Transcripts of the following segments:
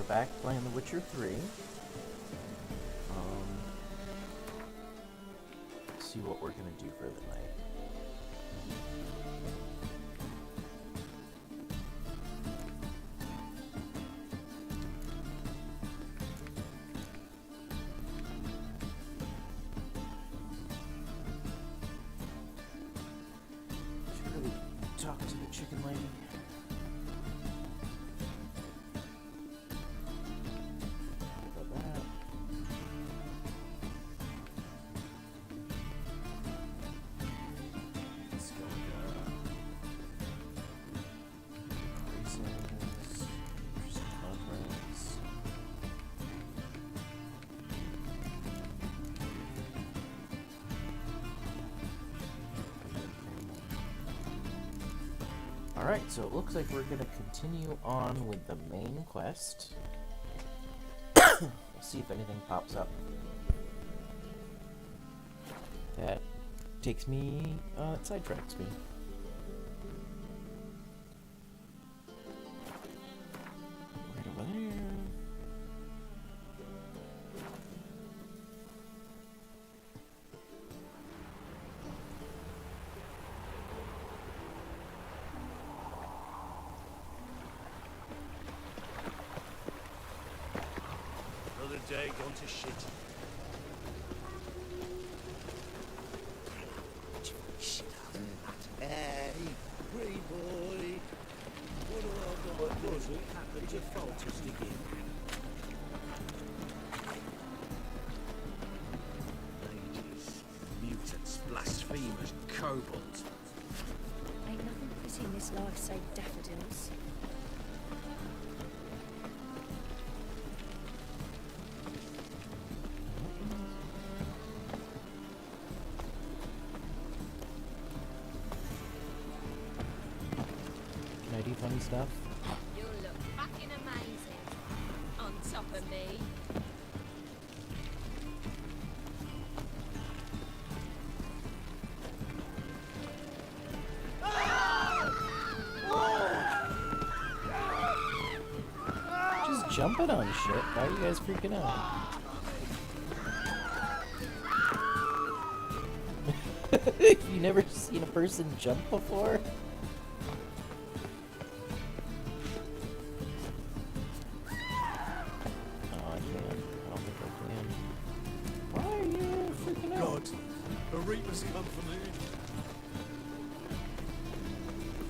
back playing The Witcher 3. See what we're gonna do for the night. Should really talk to the chicken lady. Alright, so it looks like we're going to continue on with the main quest. We'll see if anything pops up that takes me, sidetracks me. Right over there. Day gone to shit. Hey, pretty boy. What do I got? What was it? Happened to falters again. Mages, mutants, blasphemers, kobolds. Ain't nothing pretty in this life save daffodils. Funny stuff. You'll look fucking amazing on top of me. Just jumping on shit. Why are you guys freaking out? You never seen a person jump before?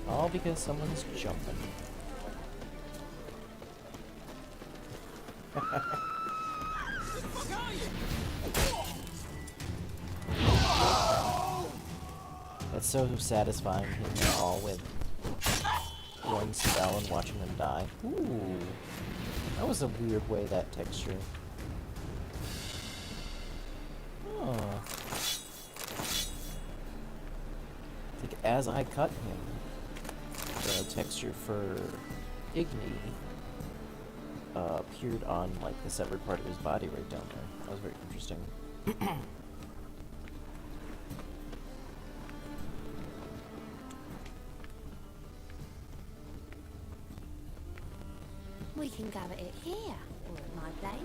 All because someone's jumping. That's so satisfying hitting them all with one spell and watching them die. Ooh, that was a weird way, that texture. Oh. I think as I cut him, the texture for Igni appeared on like the severed part of his body right down there. That was very interesting. We can go at it here, or at my place.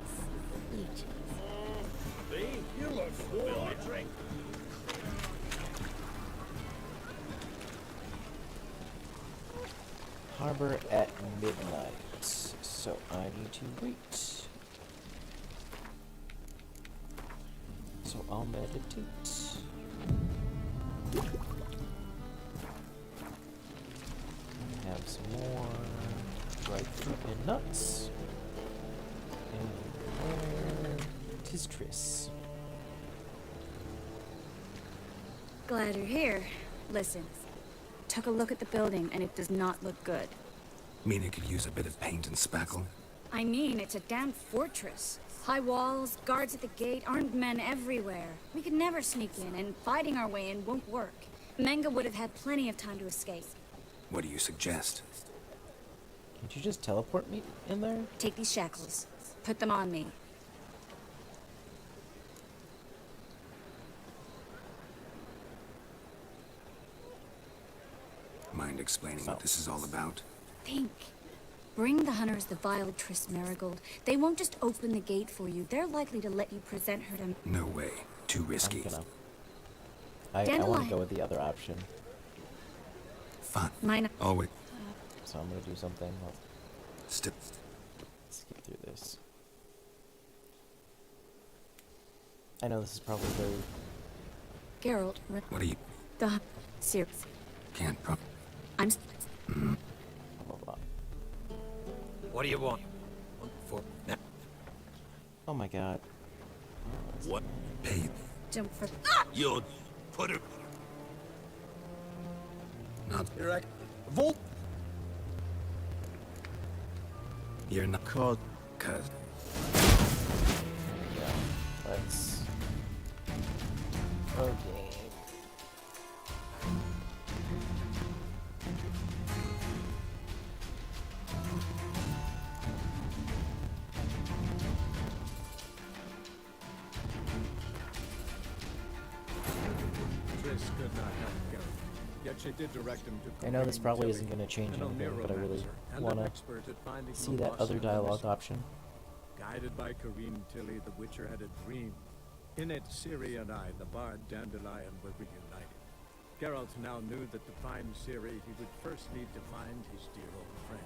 You choose. See? You look full of drink. Harbor at midnight, so I need to wait. So I'll meditate. Have some more dried fruit and nuts. And where tis Triss. Glad you're here. Listen, took a look at the building and it does not look good. Mean it could use a bit of paint and spackle? I mean, it's a damn fortress. High walls, guards at the gate, armed men everywhere. We could never sneak in, and fighting our way in won't work. Menga would have had plenty of time to escape. What do you suggest? Can't you just teleport me in there? Take these shackles. Put them on me. Mind explaining what this is all about? Think. Bring the hunters the vile Triss Marigold. They won't just open the gate for you. They're likely to let you present her to... No way. Too risky. I want Dandelion. to go with the other option. Fun. Mine. Always. So I'm going to do something. I'll Still. skip through this. I know this is probably very... Geralt. What are you? The... Serious. Can't pro. I'm... Blah, blah, blah. What do you want? For now. Oh my god. What? Pay. Jump for... You'll put her. Not. Volt. You're not called. Cause. Yeah. Let's... Okay. Triss could not help Geralt, yet she did direct him to. I know this Corinne probably Tilly, isn't going to change an anything, but I really neuromancer and want an to expert at finding see the that lost other and the dialogue missing. option. Guided by Corinne Tilly, the Witcher had a dream. In it, Ciri and I, the bard Dandelion, were reunited. Geralt now knew that to find Ciri, he would first need to find his dear old friend.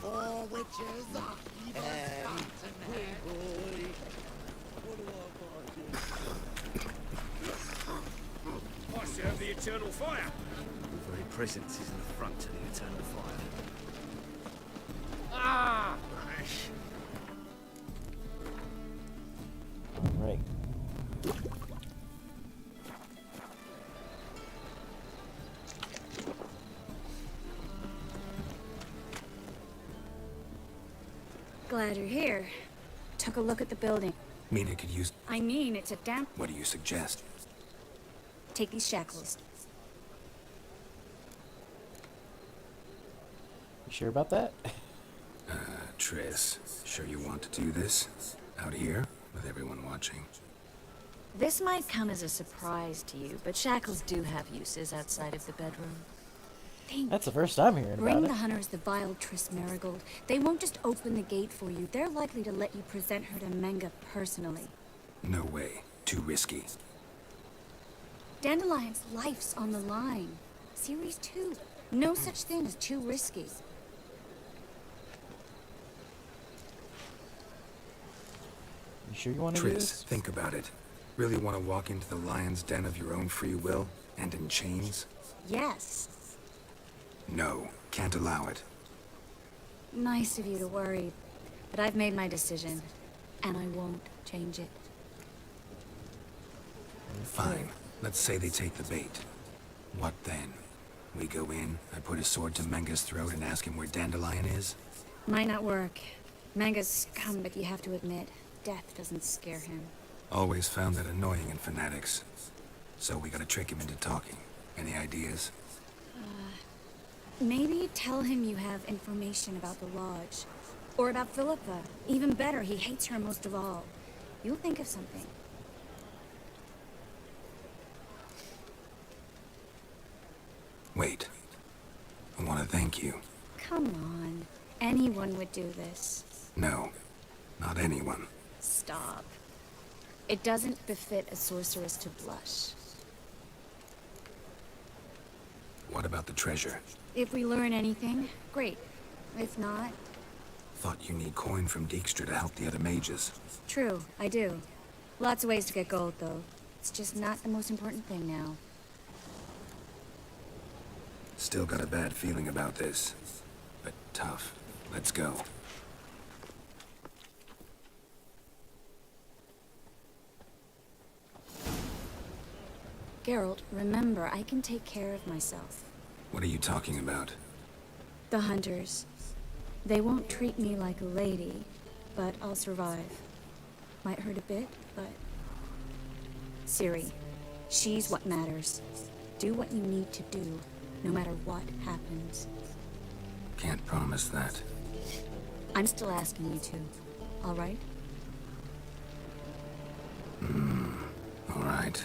Four witches are evil boy. What do I I serve the eternal fire. Your very presence is an affront to the eternal fire. Ah! Alright. Glad you're here. Took a look at the building. Mina could use. I mean, it's a damn... What do you suggest? Take these shackles. You sure about that? Triss, sure you want to do this? Out here? With everyone watching? This might come as a surprise to you, but shackles do have uses outside of the bedroom. Think. That's the first time hearing Bring about the it. hunters the vile Triss Marigold. They won't just open the gate for you. They're likely to let you present her to Menga personally. No way. Too risky. Dandelion's life's on the line. Series 2. No such thing as too risky. You sure you want to do Triss, this? think about it. Really want to walk into the lion's den of your own free will? And in chains? Yes. No. Can't allow it. Nice of you to worry, but I've made my decision, and I won't change it. Fine. Let's say they take the bait. What then? We go in, I put a sword to Menga's throat and ask him where Dandelion is? Might not work. Manga's scum, but you have to admit, death doesn't scare him. Always found that annoying in fanatics. So we gotta trick him into talking. Any ideas? Maybe tell him you have information about the Lodge. Or about Philippa. Even better, he hates her most of all. You'll think of something. Wait. I want to thank you. Come on. Anyone would do this. No. Not anyone. Stop. It doesn't befit a sorceress to blush. What about the treasure? If we learn anything, great. If not, Thought you need coin from Dijkstra to help the other mages. true, I do. Lots of ways to get gold, though. It's just not the most important thing now. Still got a bad feeling about this. But tough. Let's go. Geralt, remember, I can take care of myself. What are you talking about? The hunters. They won't treat me like a lady, but I'll survive. Might hurt a bit, but... Ciri. She's what matters. do what you need to do, no matter what happens. Can't promise that. I'm still asking you to, all right? All right.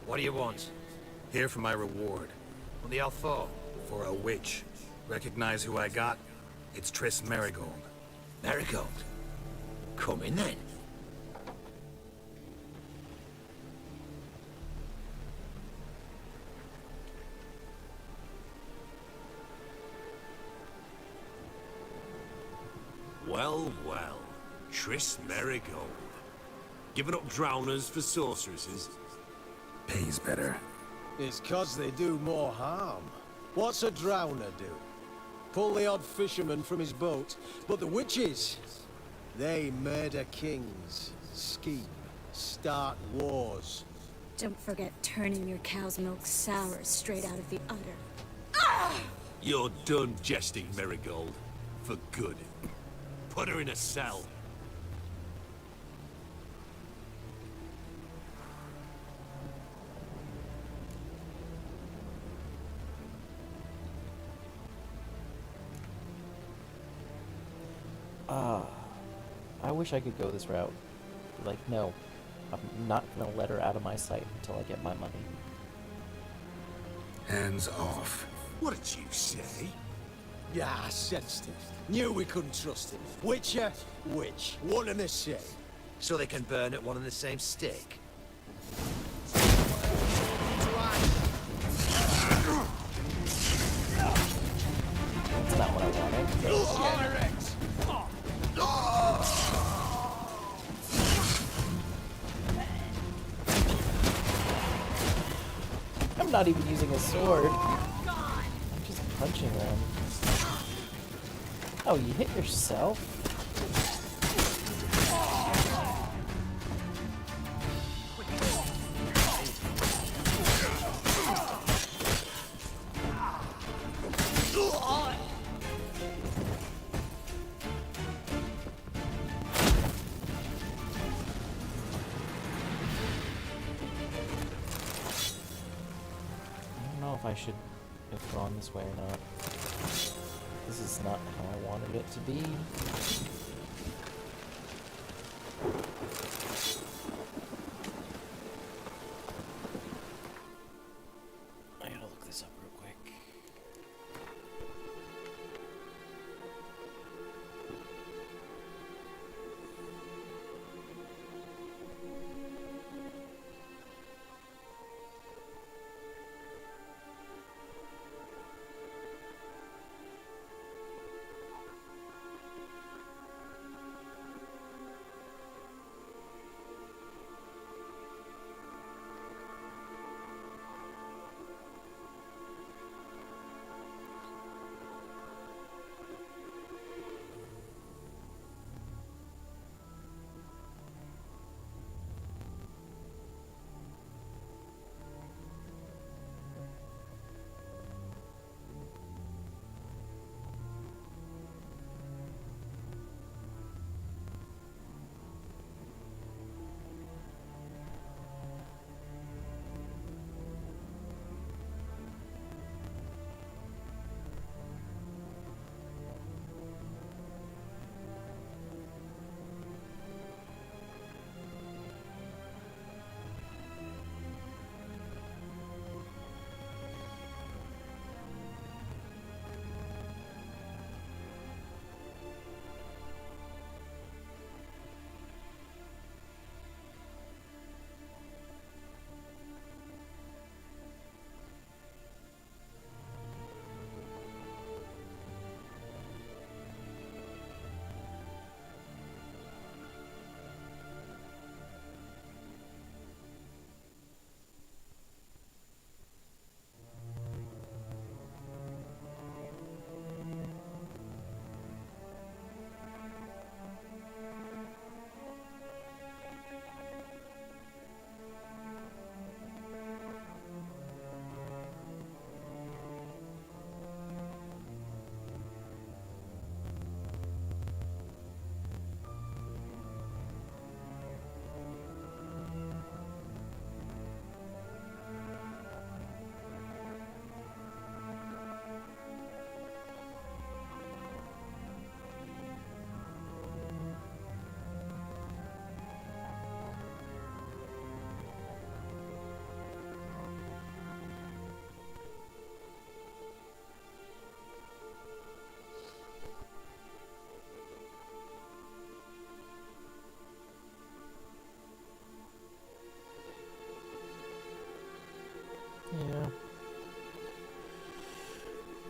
What do you want? Here for my reward. What the hell for? For a witch. Recognize who I got? It's Triss Marigold. Marigold. Come in then. Well, well. Triss Marigold. Giving up drowners for sorceresses? Pays better. It's 'cause they do more harm. What's a drowner do? Pull the odd fisherman from his boat. But the witches, they murder kings, scheme, start wars. Don't forget turning your cow's milk sour straight out of the udder. You're done jesting, Marigold. For good. Put her in a cell. I wish I could go this route. Like, no. I'm not gonna let her out of my sight until I get my money. Hands off. What did you say? Yeah, I sensed it. Knew we couldn't trust him. Witcher, witch. One and the same. So they can burn at one and the same stick? That's not what I wanted. I'm not even using a sword. I'm just punching them. Oh, you hit yourself? I don't know if I should have gone this way or not. This is not how I wanted it to be. I gotta look this up real quick.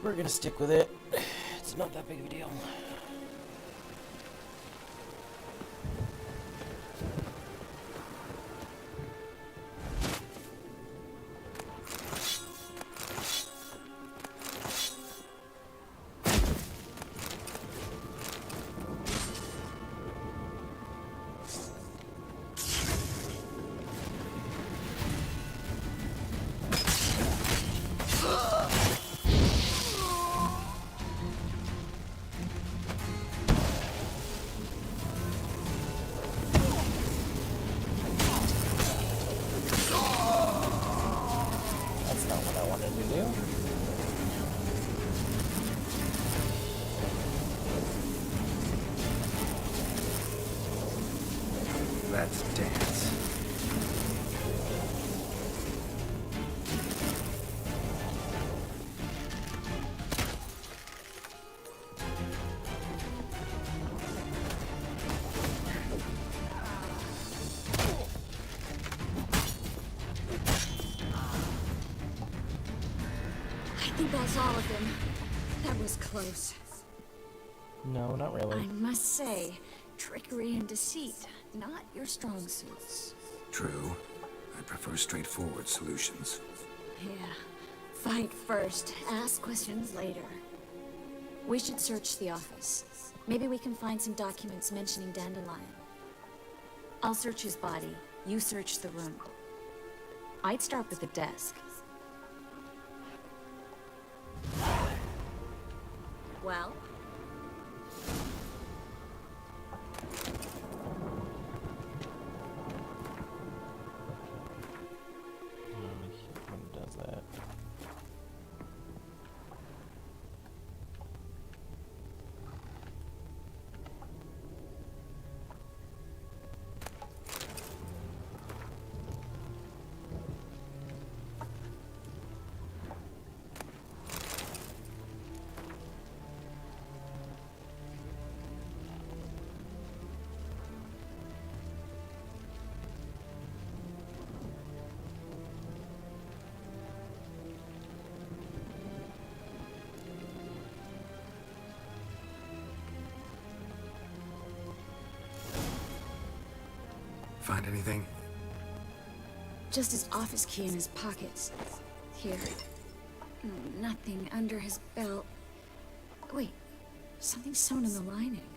We're gonna stick with it. It's not that big of a deal. That's not what I wanted to do. Let's dance. I think that's all of them. That was close. No, not really. I must say, trickery and deceit, not your strong suits. True. I prefer straightforward solutions. Yeah. Fight first, ask questions later. We should search the office. Maybe we can find some documents mentioning Dandelion. I'll search his body. You search the room. I'd start with the desk. Well? When does that? Find anything? Just his office key in his pockets. Here. Nothing under his belt. Wait, something sewn in the lining.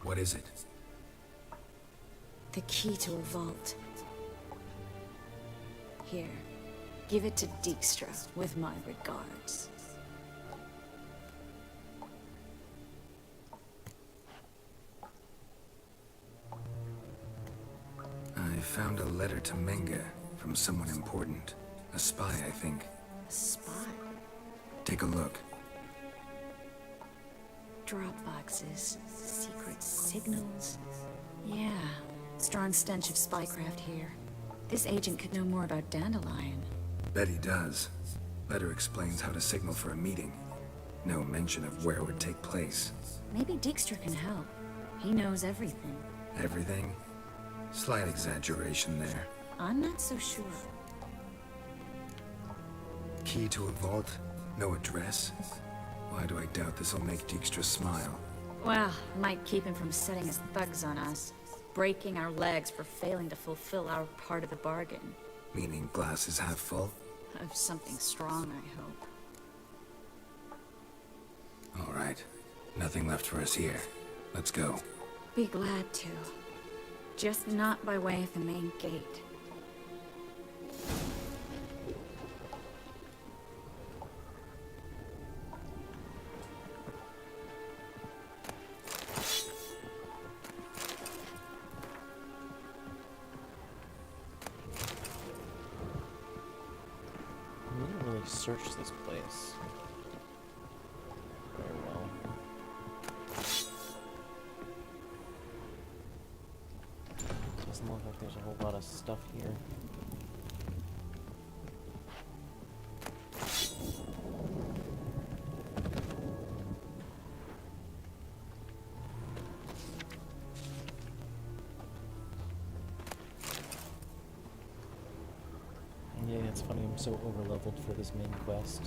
What is it? The key to a vault. Here. Give it to Dijkstra with my regards. I found a letter to Menga from someone important. A spy, I think. A spy? Take a look. Drop boxes. Secret signals. Yeah. Strong stench of spycraft here. This agent could know more about Dandelion. Bet he does. Letter explains how to signal for a meeting. No mention of where it would take place. Maybe Dijkstra can help. He knows everything. Everything? Slight exaggeration there. I'm not so sure. Key to a vault? No address? Why do I doubt this'll make Dijkstra smile? Well, might keep him from setting his thugs on us. Breaking our legs for failing to fulfill our part of the bargain. Meaning glass is half full? Of something strong, I hope. All right. Nothing left for us here. Let's go. Be glad to. Just not by way of the main gate. We didn't really search this place very well. Doesn't look like there's a whole lot of stuff here. Yeah. it's funny, I'm so over-leveled for this main quest.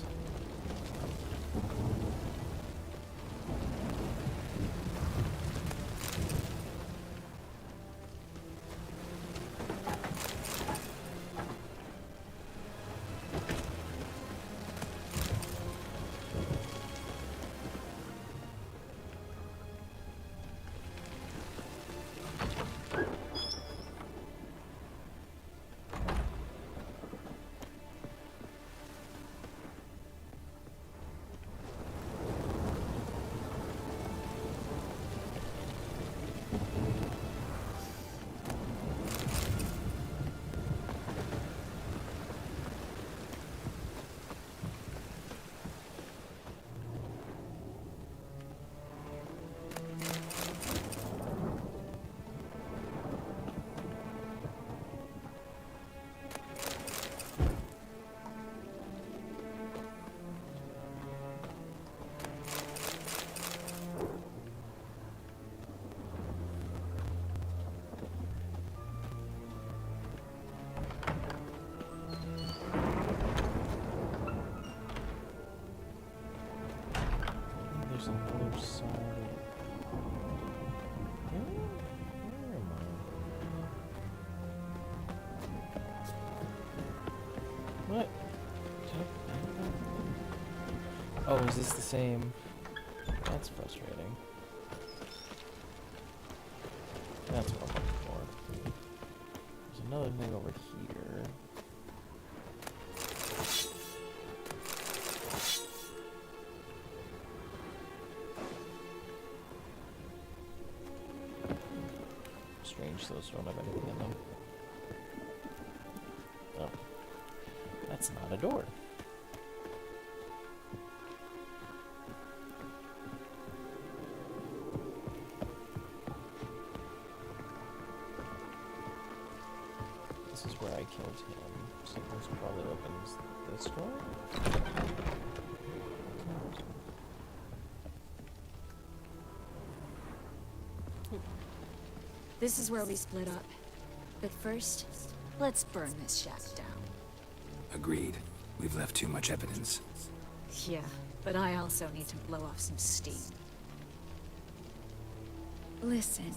There's another side. Where am I? What? Oh, is this the same? That's frustrating. That's what I'm looking for. There's another thing over here. Strange, those don't have anything in them. Oh. That's not a door. This is where I killed him, so this probably opens this door? This is where we split up. But first, let's burn this shack down. Agreed. We've left too much evidence. Yeah, but I also need to blow off some steam. Listen,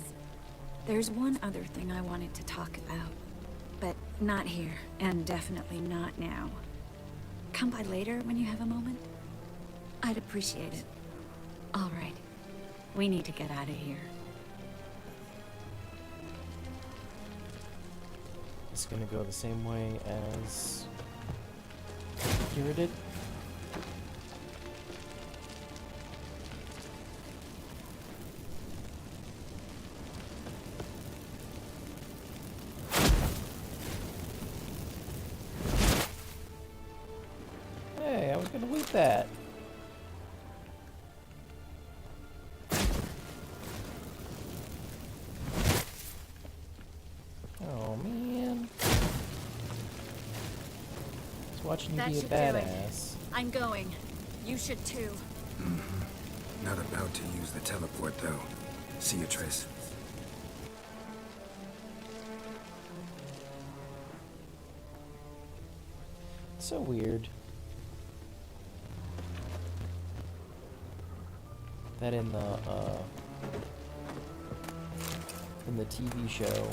there's one other thing I wanted to talk about. But not here, and definitely not now. Come by later when you have a moment? I'd appreciate it. All right. We need to get out of here. It's gonna go the same way as Kira did. Hey, I was gonna loot that. Oh man. Just watching you That be a should do it. badass. I'm going. You should too. Not about to use the teleport, though. See you, Triss. So weird. That in the TV show,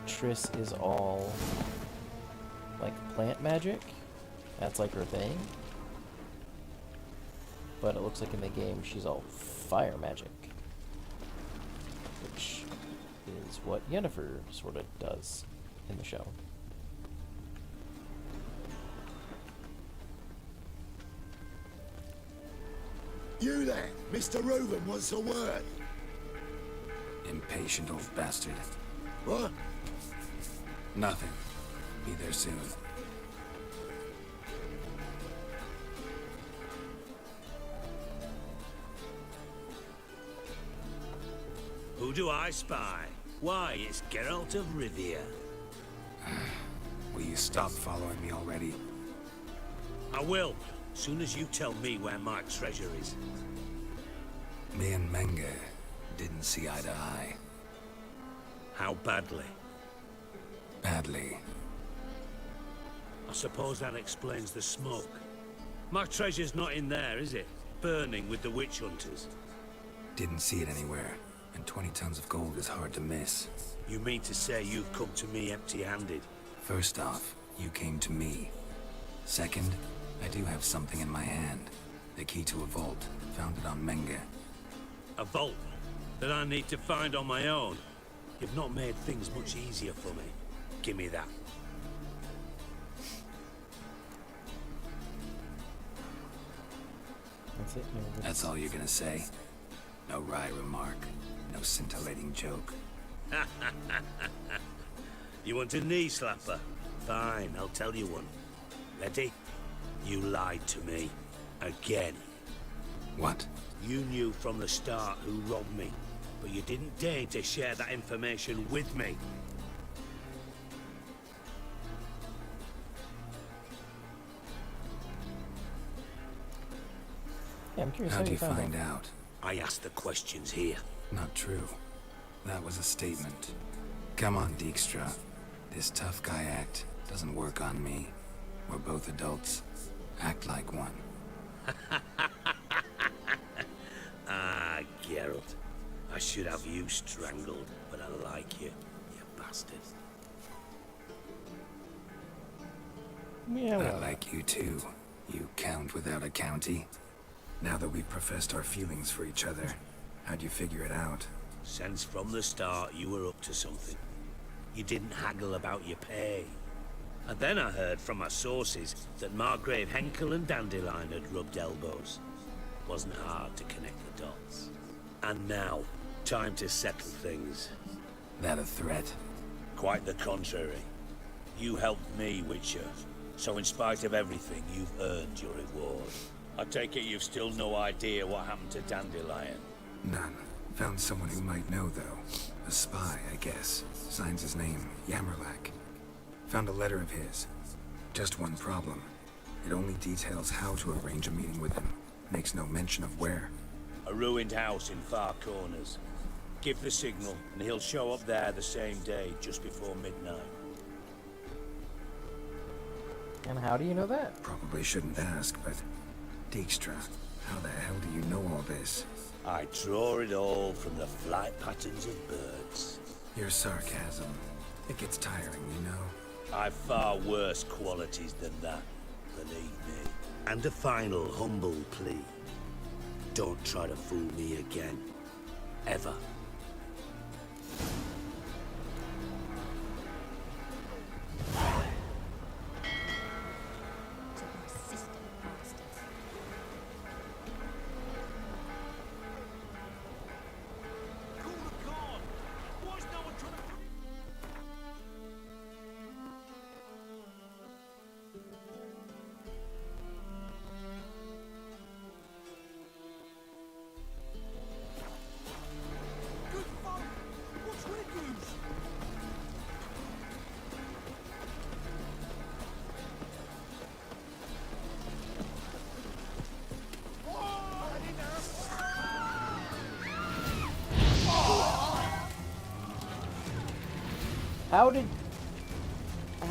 Triss is all like plant magic. That's like her thing. But it looks like in the game she's all fire magic. Which is what Yennefer sort of does in the show. You there, Mr. Reuben wants a word. Impatient old bastard. What? Nothing. Be there soon. Who do I spy? Why, it's Geralt of Rivia. Will you stop following me already? I will, soon as you tell me where my treasure is. Me and Menge didn't see eye to eye. How badly? Badly. I suppose that explains the smoke. My treasure's not in there, is it? Burning with the witch hunters. Didn't see it anywhere, and 20 tons of gold is hard to miss. You mean to say you've come to me empty-handed? First off, you came to me. Second, I do have something in my hand. The key to a vault, found it on Menge. A vault that I need to find on my own? You've not made things much easier for me. Give me that. That's it. That's all you're gonna say? No wry remark, no scintillating joke. You want a knee slapper? Fine, I'll tell you one. Ready? You lied to me. Again. What? You knew from the start who robbed me, but you didn't deign to share that information with me. Yeah, I'm curious How'd you find out? I asked the questions here. Not true. That was a statement. Come on, Dijkstra. This tough guy act doesn't work on me. We're both adults. Act like one. Ah, Geralt. I should have you strangled, but I like you, you bastard. Yeah, I like you too, you count without a county. Now that we've professed our feelings for each other, how'd you figure it out? Since from the start you were up to something. You didn't haggle about your pay. And then I heard from my sources that Margrave Henkel and Dandelion had rubbed elbows. Wasn't hard to connect the dots. And now, time to settle things. That a threat? Quite the contrary. You helped me, Witcher. So in spite of everything, you've earned your reward. I take it you've still no idea what happened to Dandelion. None. Found someone who might know, though. A spy, I guess. Signs his name, Yammerlak. Found a letter of his. Just one problem. It only details how to arrange a meeting with him. Makes no mention of where. A ruined house in Far Corners. Give the signal, and he'll show up there the same day, just before midnight. And how do you know that? Probably shouldn't ask, but... Dijkstra, how the hell do you know all this? I draw it all from the flight patterns of birds. Your sarcasm. It gets tiring, you know? I've far worse qualities than that, believe me. And a final humble plea. Don't try to fool me again. Ever.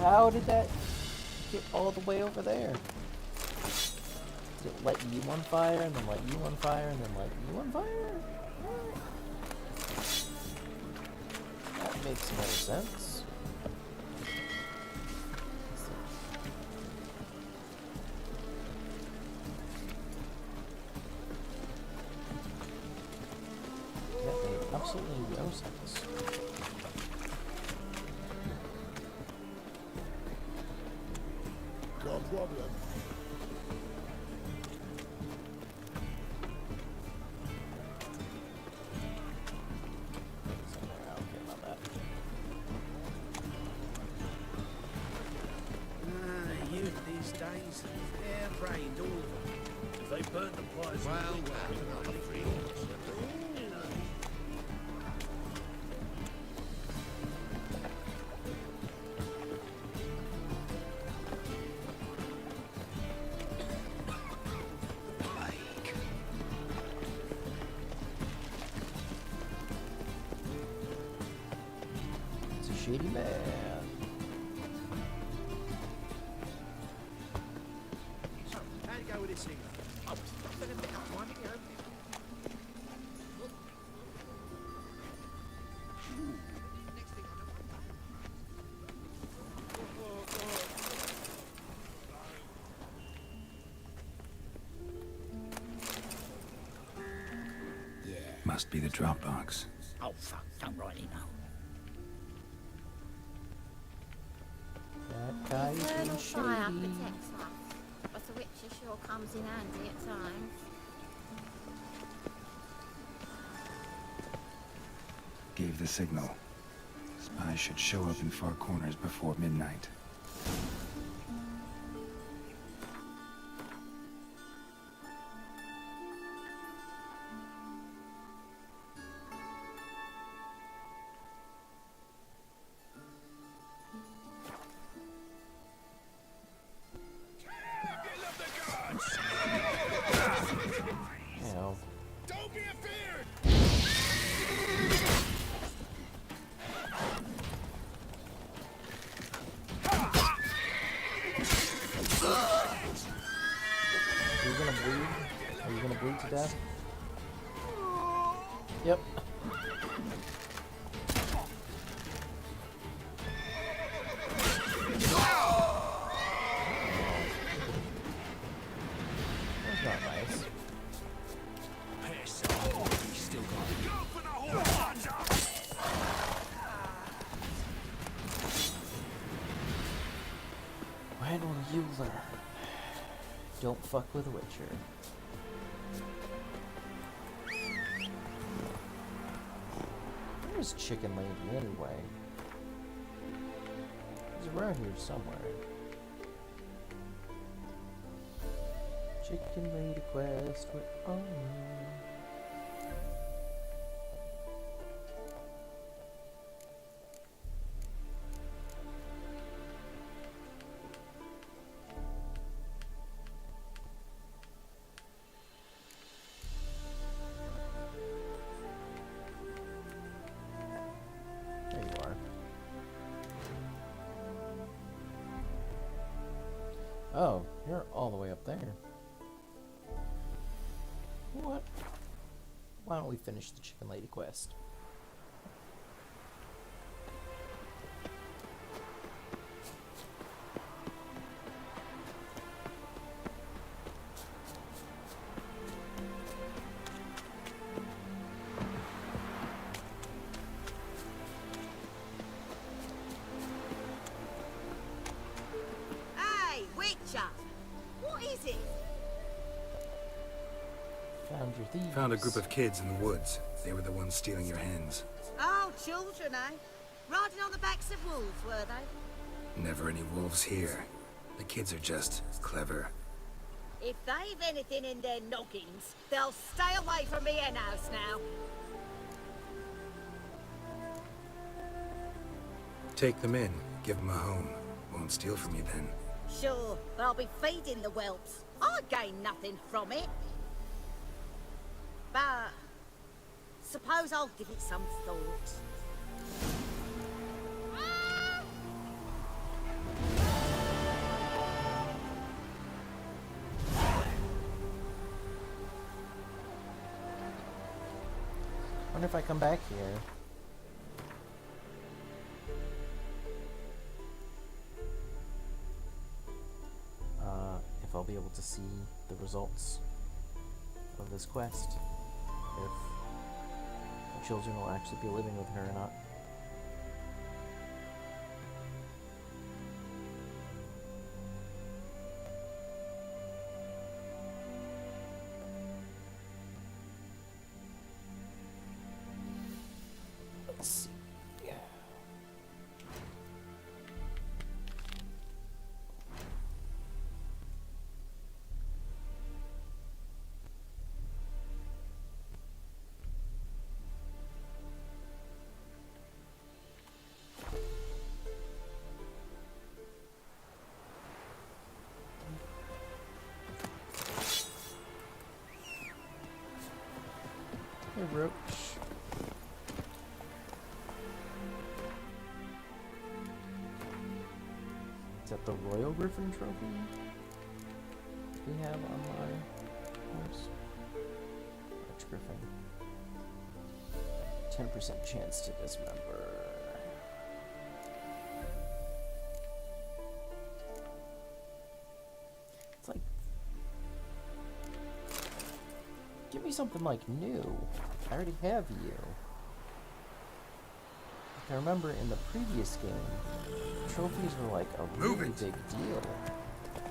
How did that get all the way over there? Did it let you on fire, and then let you on fire, and then let you on fire? That makes more sense. That made absolutely no sense. No problem. Somewhere I don't care about that. Youth these days, they're brained, all of them. If they burnt the pies, well, another free. It's a shady man. missing. Oh, I've been a bit of one again. Must be the Dropbox. Oh, fuck, don't rightly know. That guy is Infernal being fire shady. protects us, but the witcher sure comes in handy at times. Gave the signal. Spies should show up in far corners before midnight. Hell. Don't be afeared! Are you gonna bleed? Are you gonna bleed to death? Yep. That's not nice. When will you learn? Don't fuck with a witcher. Where's Chicken Lady anyway? He's around here somewhere. Chicken Lady quest, where are you? There you are. Oh, you're all the way up there. What? Why don't we finish the Chicken Lady quest? Hey, witcher! What is it? Found your thieves. Found a group of kids in the woods. They were the ones stealing your hens. Oh, children, eh? Riding on the backs of wolves, were they? Never any wolves here. The kids are just clever. If they've anything in their noggins, they'll stay away from me hen house now. Take them in. Give them a home. Won't steal from you then. Sure, but I'll be feeding the whelps. I gain nothing from it. But suppose I'll give it some thought. Wonder if I come back here. If I'll be able to see the results of this quest. If the children will actually be living with her or not. Let's see. Hey, Roach. Is that the Royal Griffin trophy? we have on our horse? Arch Griffin. 10% chance to dismember. It's like, give me something like new. I already have you. Like I remember in the previous game, trophies were like a really big deal.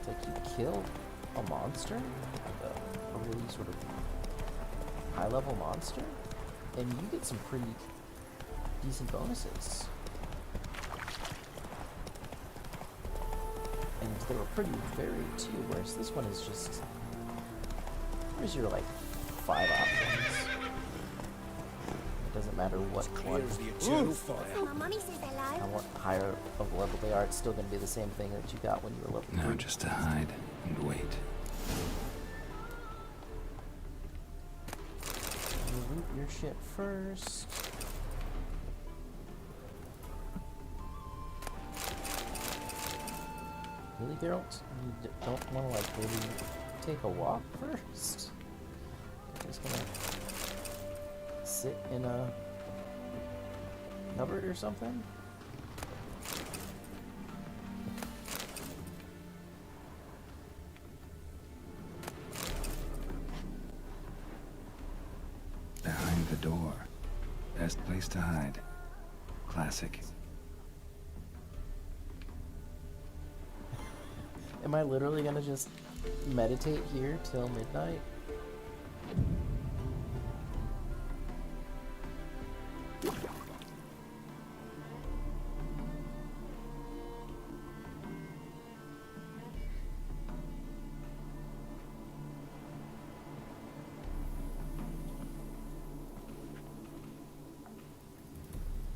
Like you kill a monster, like a really sort of high level monster, and you get some pretty decent bonuses. And they were pretty varied too, whereas this one is just, here's your like 5 options. It doesn't matter what one. And what higher of level they are, it's still going to be the same thing that you got when you were level 3. Now just to hide and wait. You loot your shit first. Really, Geralt? You don't want to, like, really take a walk first? You're just gonna sit in a cupboard or something? Behind the door. Best place to hide. Classic. Am I literally gonna just meditate here till midnight?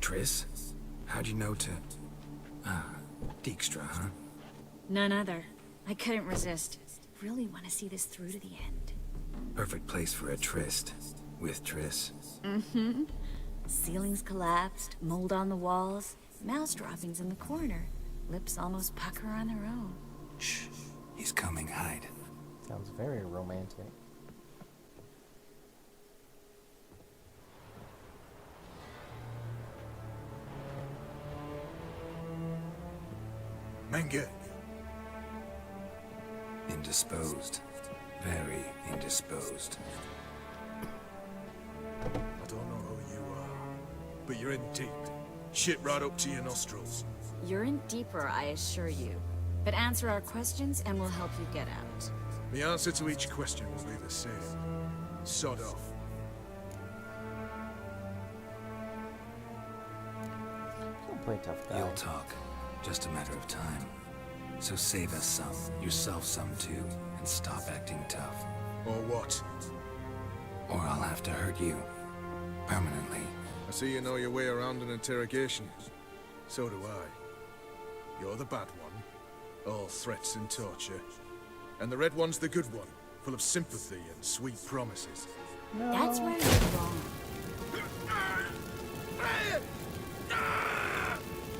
Triss? How'd you know to... Dijkstra, huh? None other. I couldn't resist. Really want to see this through to the end. Perfect place for a tryst. With Triss. Mm-hmm. Ceilings collapsed, mold on the walls, mouse droppings in the corner. Lips almost pucker on their own. Shh. He's coming. Hide. Sounds very romantic. Manga. Indisposed. Very indisposed. I don't know who you are, but you're in deep. Shit right up to your nostrils. You're in deeper, I assure you. But answer our questions and we'll help you get out. The answer to each question will be the same. Sod off. Don't play tough guy. You'll talk. Just a matter of time. So save us some, yourself some too, and stop acting tough. Or what? Or I'll have to hurt you. Permanently. I see you know your way around an interrogation. So do I. You're the bad one. All threats and torture. And the red one's the good one, full of sympathy and sweet promises. No. That's where you're wrong.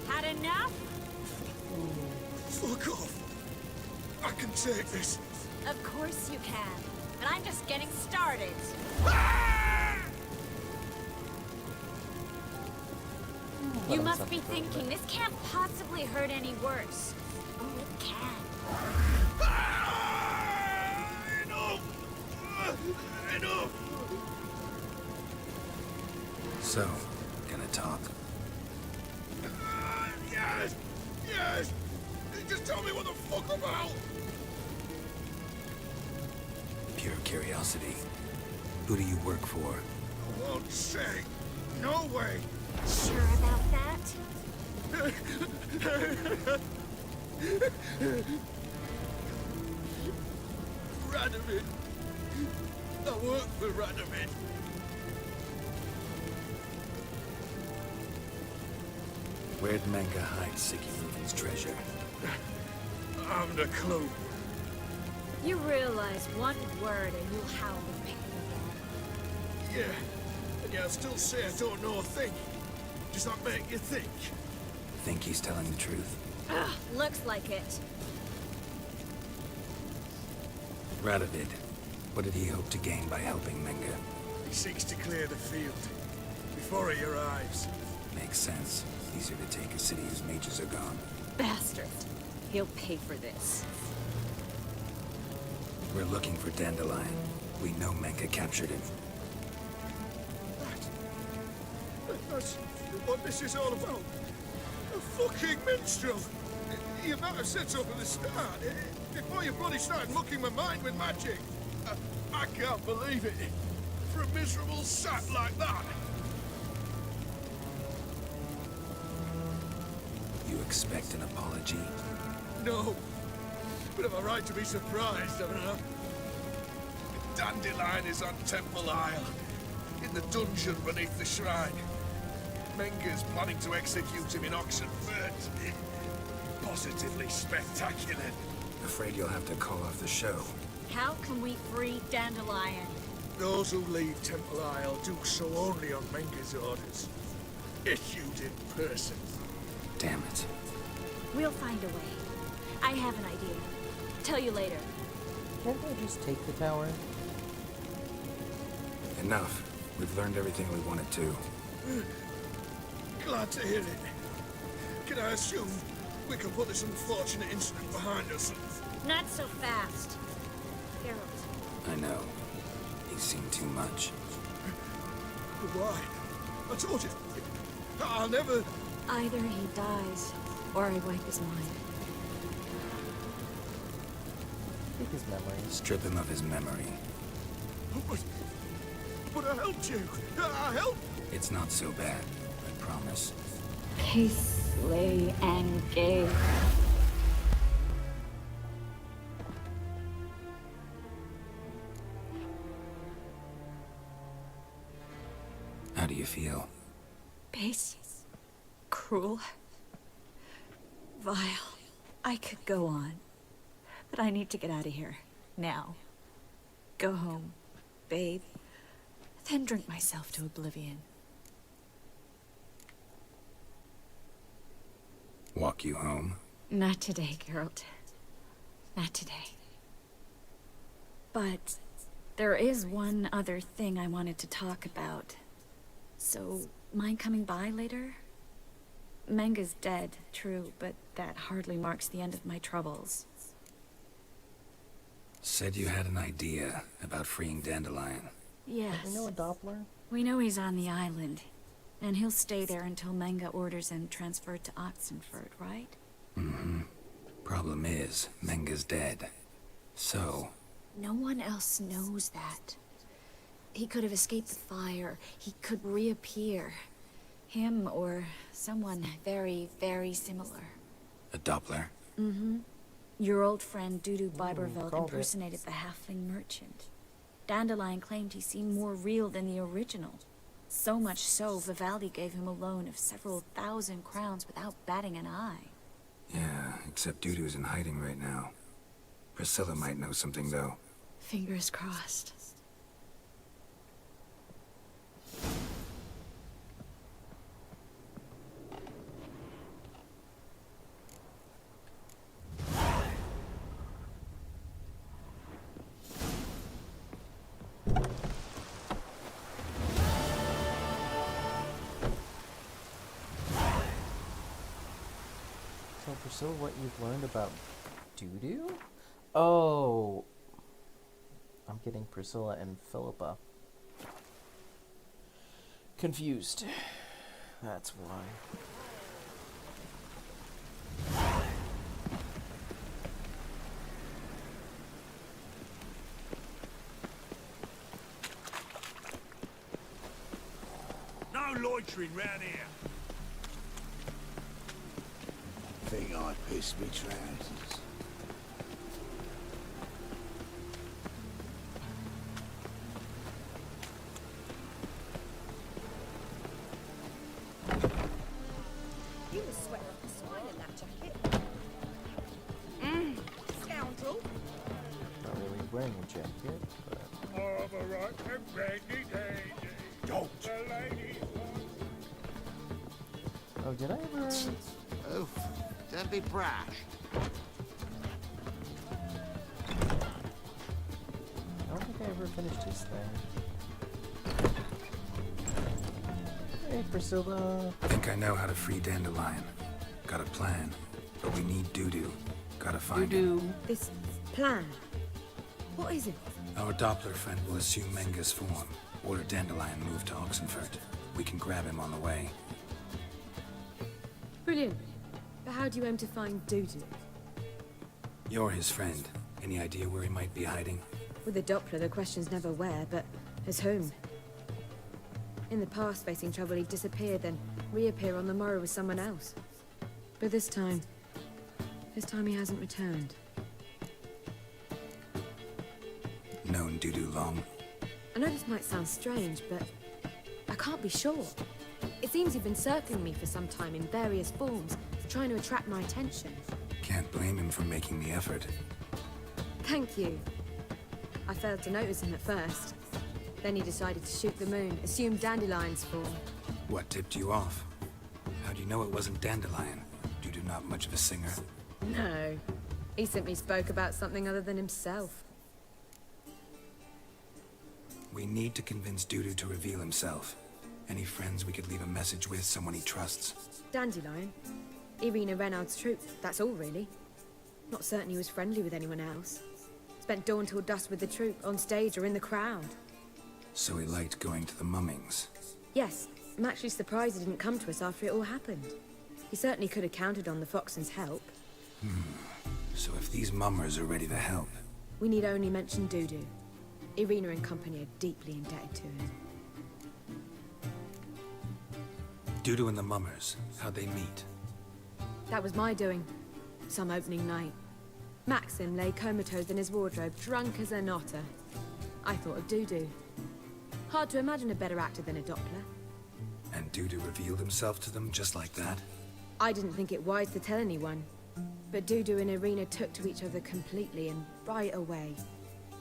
Had enough? Fuck off! I can take this. Of course you can. But I'm just getting started. You must be thinking, this can't possibly hurt any worse. Oh, it can. Enough! So, gonna talk? Yes! Yes! Just tell me what the fuck about! Pure curiosity. Who do you work for? I won't say. No way! Sure about that? Radovid! I work for Radovid! Where'd Manga hide Sicky Luvin's treasure? I haven't a clue. You realize one word and you'll howl with pain again. Yeah. And yeah, I'll still say I don't know a thing. Does that make you think? Think he's telling the truth? Ugh, looks like it. Radovid, what did he hope to gain by helping Menga? He seeks to clear the field before he arrives. Makes sense. Easier to take a city whose mages are gone. Bastard. He'll pay for this. We're looking for Dandelion. We know Menga captured him. That's what this is all about. A fucking minstrel! You might have said so from the start, before you bloody started mucking my mind with magic. I can't believe it. For a miserable sap like that. You expect an apology? No. But have a right to be surprised, haven't I? Dandelion is on Temple Isle, in the dungeon beneath the shrine. Menga's planning to execute him in Oxenfurt. Positively spectacular. Afraid you'll have to call off the show. How can we free Dandelion? Those who leave Temple Isle do so only on Menga's orders. Issued in person. Damn it. We'll find a way. I have an idea. Tell you later. Can't I just take the tower? Enough. We've learned everything we wanted to. Glad to hear it. Can I assume we can put this unfortunate incident behind us? Not so fast. Geralt. I know. He's seen too much. But why? I told you. I'll never... Either he dies, or I wipe his mind. Take his memory. Strip him of his memory. But I helped you. I helped. It's not so bad. I promise. Peace, lay, and gay. How do you feel? Base. Cruel. Vile. I could go on. But I need to get out of here. Now. Go home. Bathe. Then drink myself to oblivion. Walk you home? Not today, Geralt. Not today. But there is one other thing I wanted to talk about. So, mind coming by later? Menga's dead, true, but that hardly marks the end of my troubles. Said you had an idea about freeing Dandelion. Yes. You know a Doppler? We know he's on the island, and he'll stay there until Menga orders him transferred to Oxenfurt, right? Mm-hmm. Problem is, Menga's dead. So... No one else knows that. He could have escaped the fire. He could reappear. Him or someone very, very similar. A Doppler? Mm-hmm. Your old friend Dudu Biberveld called it. impersonated the halfling merchant. Dandelion claimed he seemed more real than the original. So much so, Vivaldi gave him a loan of several thousand crowns without batting an eye. Yeah, except Dudu's in hiding right now. Priscilla might know something, though. Fingers crossed. So, Priscilla, what you've learned about Dudu? Oh. I'm getting Priscilla and Philippa confused. That's why. No loitering round here. Think I pissed me trousers. You were sweating up the spine in that jacket. Scoundrel. Not really wearing a jacket, but... Of a right and ready day. Don't! The lady. Oh, did I ever... Oof. Don't be brash. never finished his thing. Hey, Priscilla. Think I know how to free Dandelion. Got a plan, but we need Dudu. Gotta find him. This plan? What is it? Our Doppler friend will assume Menga's form. Order Dandelion move to Oxenfurt. We can grab him on the way. Brilliant. But how do you aim to find Dudu? You're his friend. Any idea where he might be hiding? With the Doppler, the question's never where, but as whom. In the past, facing trouble, he'd disappear, then reappear on the morrow with someone else. But this time he hasn't returned. Known Dudu long? I know this might sound strange, but I can't be sure. It seems you've been circling me for some time in various forms, trying to attract my attention. Can't blame him for making the effort. Thank you. I failed to notice him at first. Then he decided to shoot the moon, assume Dandelion's form. What tipped you off? How do you know it wasn't Dandelion? Dudu not much of a singer? No. He simply spoke about something other than himself. We need to convince Dudu to reveal himself. Any friends we could leave a message with, someone he trusts? Dandelion? Irina Renaud's troop, that's all really. Not certain he was friendly with anyone else. Spent dawn till dusk with the troop, on stage or in the crowd. So he liked going to the mummings? Yes, I'm actually surprised he didn't come to us after it all happened. He certainly could have counted on the Foxen's help. So if these mummers are ready to help... We need only mention Dudu. Irina and company are deeply indebted to him. Dudu and the mummers, how'd they meet? That was my doing. Some opening night. Maxim lay comatose in his wardrobe, drunk as an otter. I thought of Dudu. Hard to imagine a better actor than a Doppler. And Dudu revealed himself to them just like that? I didn't think it wise to tell anyone. But Dudu and Irina took to each other completely and right away.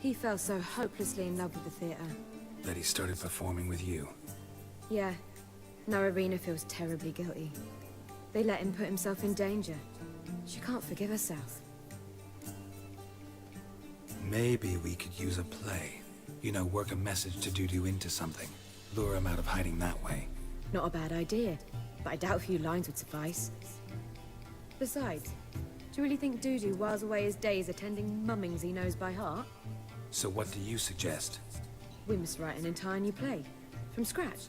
He fell so hopelessly in love with the theater. That he started performing with you? Yeah. Now Irina feels terribly guilty. They let him put himself in danger. She can't forgive herself. Maybe we could use a play. You know, work a message to Dudu into something. Lure him out of hiding that way. Not a bad idea, but I doubt a few lines would suffice. Besides, do you really think Dudu whiles away his days attending mummings he knows by heart? So what do you suggest? We must write an entire new play. From scratch.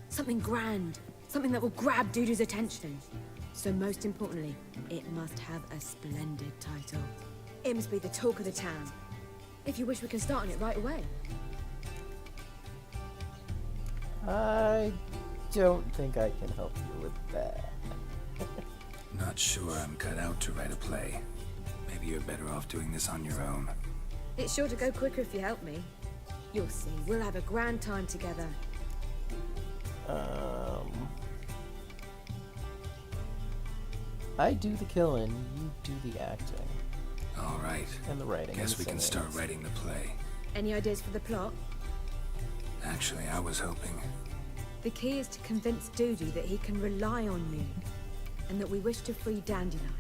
Something grand. Something that will grab Dudu's attention. So most importantly, it must have a splendid title. It must be the talk of the town. If you wish, we can start on it right away. I don't think I can help you with that. Not sure I'm cut out to write a play. Maybe you're better off doing this on your own. It's sure to go quicker if you help me. You'll see, we'll have a grand time together. I do the killing, you do the acting. All right. And the writing. Guess and the we can singing. start writing the play. Any ideas for the plot? Actually, I was hoping. The key is to convince Dudu that he can rely on me, and that we wish to free Dandelion.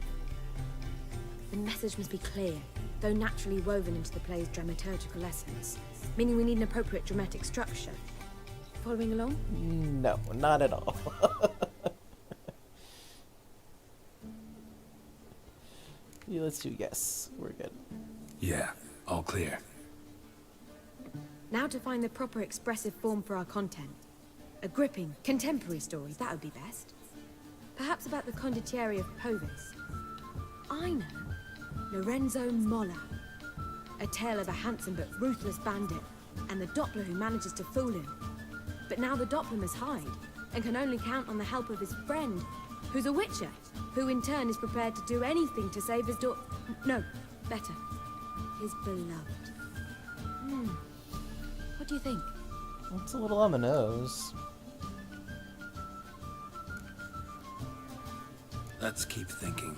The message must be clear, though naturally woven into the play's dramaturgical essence, meaning we need an appropriate dramatic structure. Following along? No, not at all. Yeah, let's do yes. We're good. Yeah, all clear. Now to find the proper expressive form for our content. A gripping, contemporary story, that would be best. Perhaps about the condottieri of Povis. I know. Lorenzo Molla. A tale of a handsome but ruthless bandit, and the Doppler who manages to fool him. But now the Doppler must hide, and can only count on the help of his friend, who's a witcher, who in turn is prepared to do anything to save his no, better, his beloved. What do you think? It's a little on the nose. Let's keep thinking.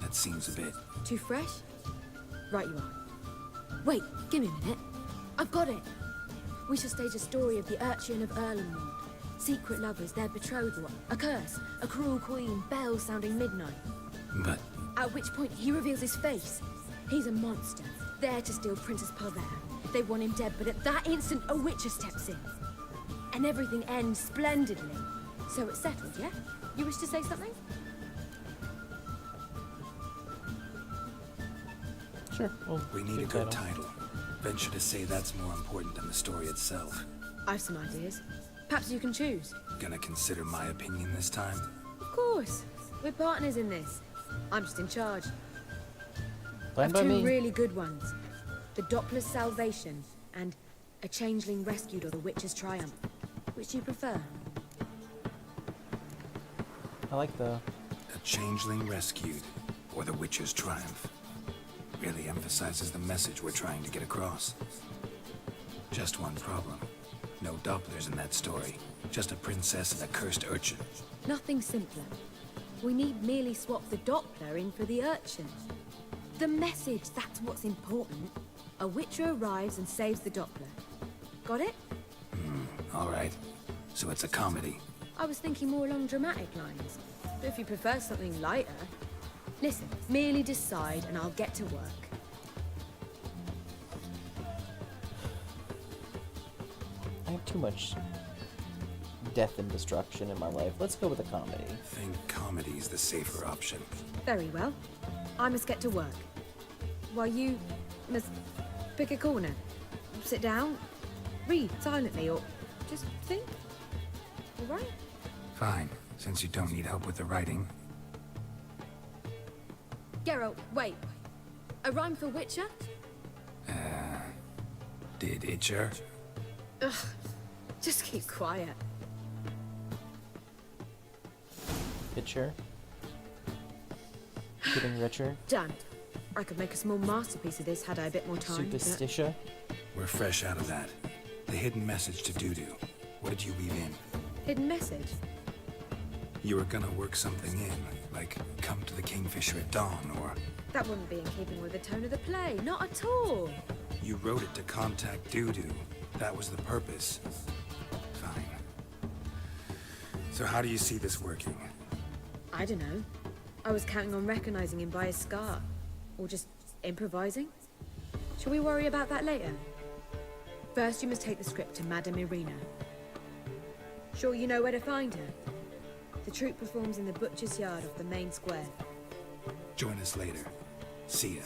That seems a bit... Too fresh? Right you are. Wait, give me a minute. I've got it. We shall stage a story of the Urchin of Erlenwald. Secret lovers, their betrothal, a curse, a cruel queen, bells sounding midnight. But... At which point he reveals his face. He's a monster, there to steal Princess Palvera, they want him dead, but at that instant, a witcher steps in. And everything ends splendidly. So it's settled, yeah? You wish to say something? Sure. We need a good title. Venture to say that's more important than the story itself. I've some ideas. Perhaps you can choose. Gonna consider my opinion this time? Of course. We're partners in this. I'm just in charge. Fine I've by two me. really good ones. The Doppler's Salvation and A Changeling Rescued or the Witcher's Triumph. Which do you prefer? I like the... A Changeling Rescued, or the Witcher's Triumph. Really emphasizes the message we're trying to get across. Just one problem. No Dopplers in that story. Just a princess and a cursed urchin. Nothing simpler. We need merely swap the Doppler in for the urchin. The message, that's what's important. A witcher arrives and saves the Doppler. Got it? All right. So it's a comedy. I was thinking more along dramatic lines. But if you prefer something lighter... Listen, merely decide and I'll get to work. I have too much death and destruction in my life. Let's go with a comedy. I think comedy's the safer option. Very well. I must get to work. While you must pick a corner. Sit down, read silently, or just think. All right? Fine, since you don't need help with the writing. Geralt, wait. A rhyme for Witcher? Did Itcher? Ugh, just keep quiet. Richer. Getting richer. Done. I could make a small masterpiece of this had I a bit more time. Superstitia. We're fresh out of that. The hidden message to Dudu. What did you weave in? Hidden message? You were gonna work something in, like come to the Kingfisher at dawn, or... That wouldn't be in keeping with the tone of the play, not at all. You wrote it to contact Dudu. That was the purpose. Fine. So how do you see this working? I don't know. I was counting on recognizing him by his scar. Or just improvising. Shall we worry about that later? First, you must take the script to Madame Irina. Sure you know where to find her? The troupe performs in the butcher's yard off the main square. Join us later. See ya.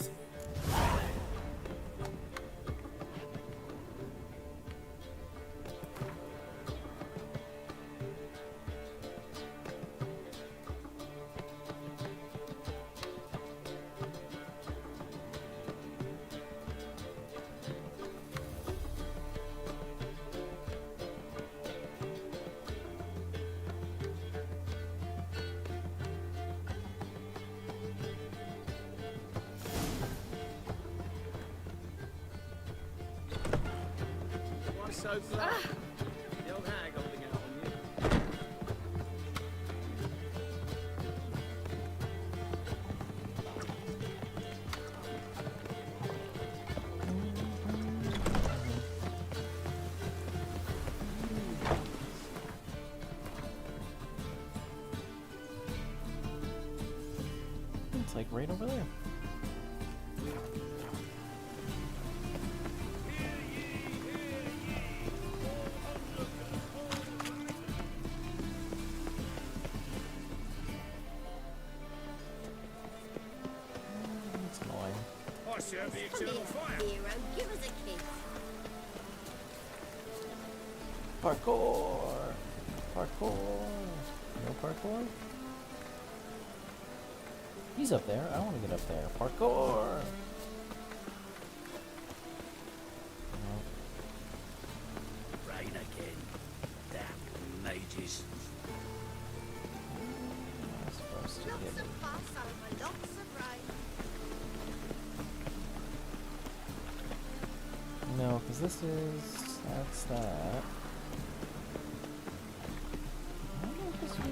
So flat. The old hag holding out on you. It's like right over there. Serve the Come eternal here, fire. hero. Give us a kiss. Parkour! Parkour! No parkour? He's up there. I want to get up there. Parkour! No. Rain again. Damn mages. I'm supposed to Lots get of fuss over lots of rain. No, because this is... That's that. I don't know if this is in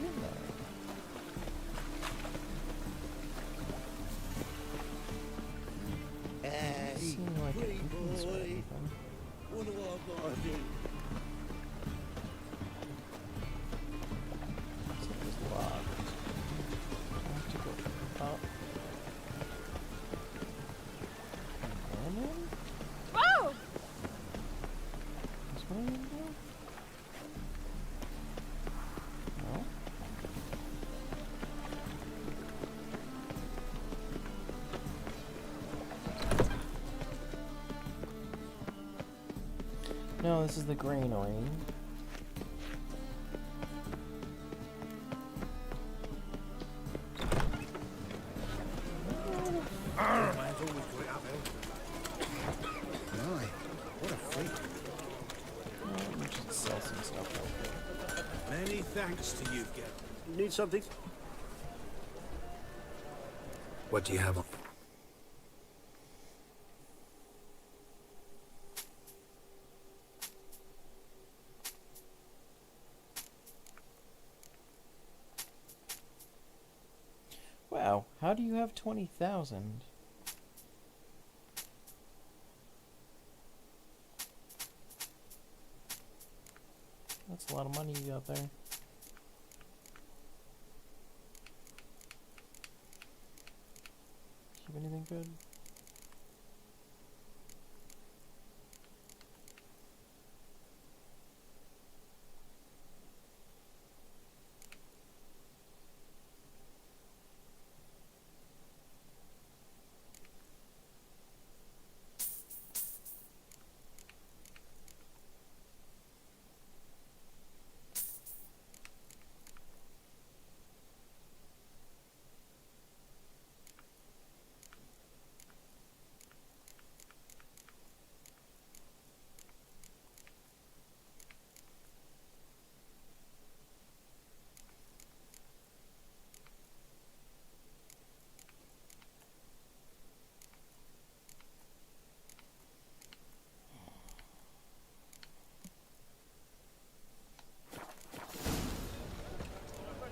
there. Hey, Seem like it pretty could be this way, boy. even. What do I gotta do? So it was locked. I have to go up. And then in? Whoa! What are you doing? No? No, this is the grainoid. What a freak. We should sell some stuff out there. Many thanks to you, Geralt. Need something? What do you have on? Wow, how do you have 20,000? That's a lot of money you got there. Keep anything good?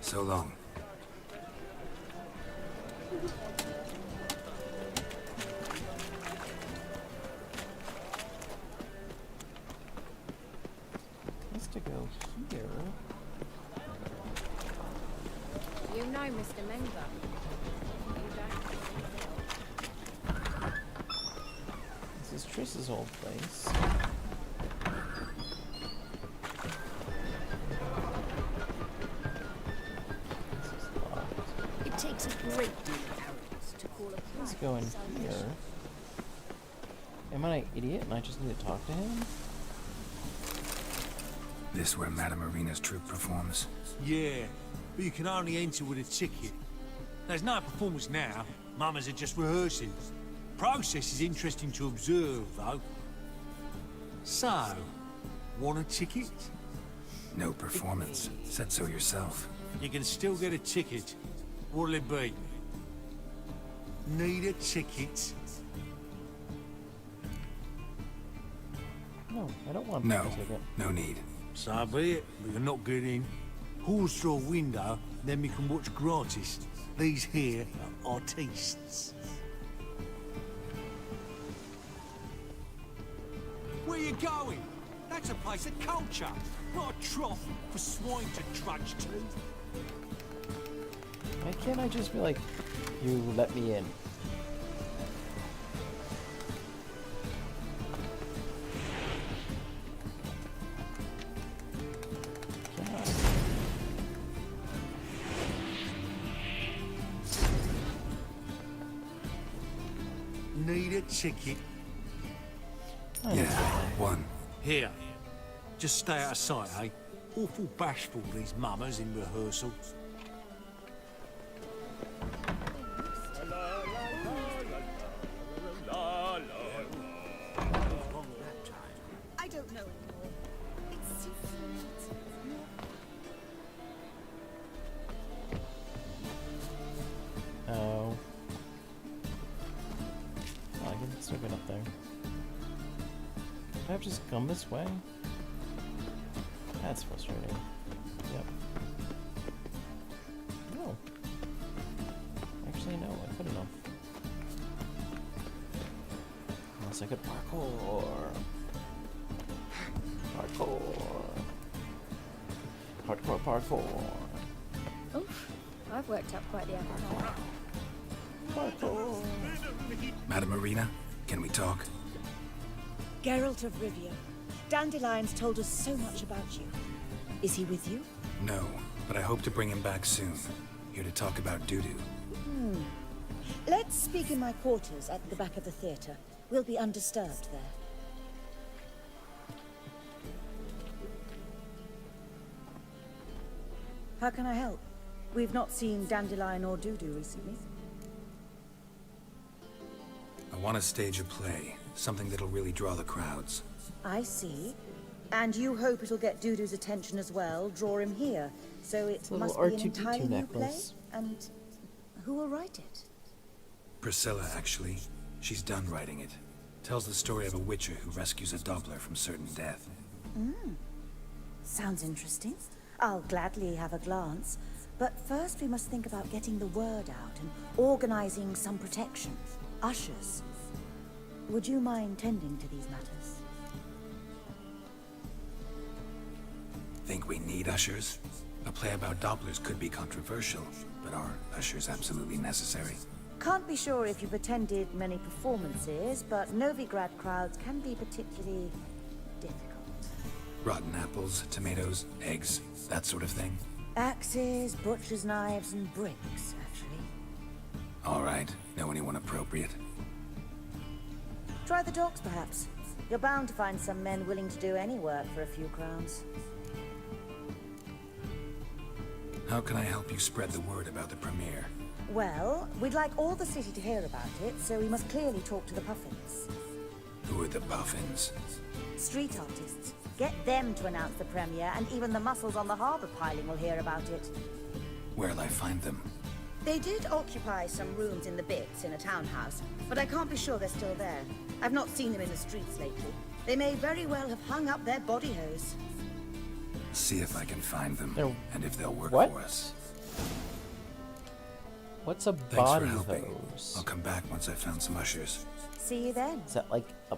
So long. Has to go here. You know Mr. Menga. You don't. This is Triss's old place. It takes a great deal of arrogance to call a Let's go in here. Am I an idiot and I just need to talk to him? This where Madame Marina's troupe performs? Yeah, but you can only enter with a ticket. There's no performance now. Mamas are just rehearsing. Process is interesting to observe, though. So, want a ticket? No performance. Said so yourself. You can still get a ticket. What'll it be? Need a ticket? No, I don't want No, a ticket. no need. So be it, but you're not getting. Halls through a window, then we can watch gratis. These here are artistes. Where you going? That's a place of culture, not a trough for swine to trudge to. Why can't I just be like, you let me in? God. Need a ticket? Yeah, one. Here. Just stay out of sight, eh? Awful bashful, these mamas in rehearsal. I don't know anymore. It's different. Oh. I can still get up there. I have to just come this way? That's frustrating. Yep. No. Actually, no, I couldn't have. Unless I could parkour. Parkour. Oof, I've worked up quite the appetite. Madame Marina, can we talk? Geralt of Rivia, Dandelion's told us so much about you. Is he with you? No, but I hope to bring him back soon. Here to talk about Dudu. Let's speak in my quarters at the back of the theater. We'll be undisturbed there. How can I help? We've not seen Dandelion or Dudu recently. I want to stage a play, something that'll really draw the crowds. I see. And you hope it'll get Dudu's attention as well, draw him here. So it Little must be an R2D2 entirely new play? necklace. And who will write it? Priscilla, actually. She's done writing it. Tells the story of a witcher who rescues a doubler from certain death. Sounds interesting. I'll gladly have a glance. But first we must think about getting the word out and organizing some protection. Ushers. Would you mind tending to these matters? Think we need ushers? A play about Dopplers could be controversial, but are ushers absolutely necessary? Can't be sure if you've attended many performances, but Novigrad crowds can be particularly difficult. Rotten apples, tomatoes, eggs, that sort of thing? Axes, butcher's knives, and bricks, actually. All right, know anyone appropriate? Try the docks, perhaps. You're bound to find some men willing to do any work for a few crowns. How can I help you spread the word about the premiere? Well, we'd like all the city to hear about it, so we must clearly talk to the Puffins. Who are the Puffins? Street artists. Get them to announce the premiere, and even the muscles on the harbour piling will hear about it. Where'll I find them? They did occupy some rooms in the Bits in a townhouse, but I can't be sure they're still there. I've not seen them in the streets lately. They may very well have hung up their body hose. See if I can find them, and if they'll work What? for us. What's a Thanks body for helping. hose? I'll come back once I've found some ushers. See you then. Is that like a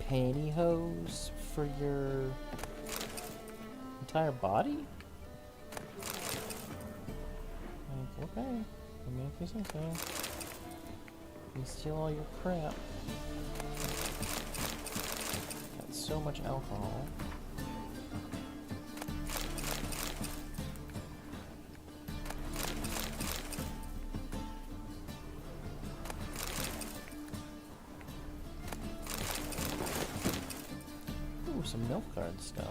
pantyhose for your entire body? Like, okay, I mean, if you say so. You steal all your crap. Got so much alcohol. Ooh, some milk card stuff.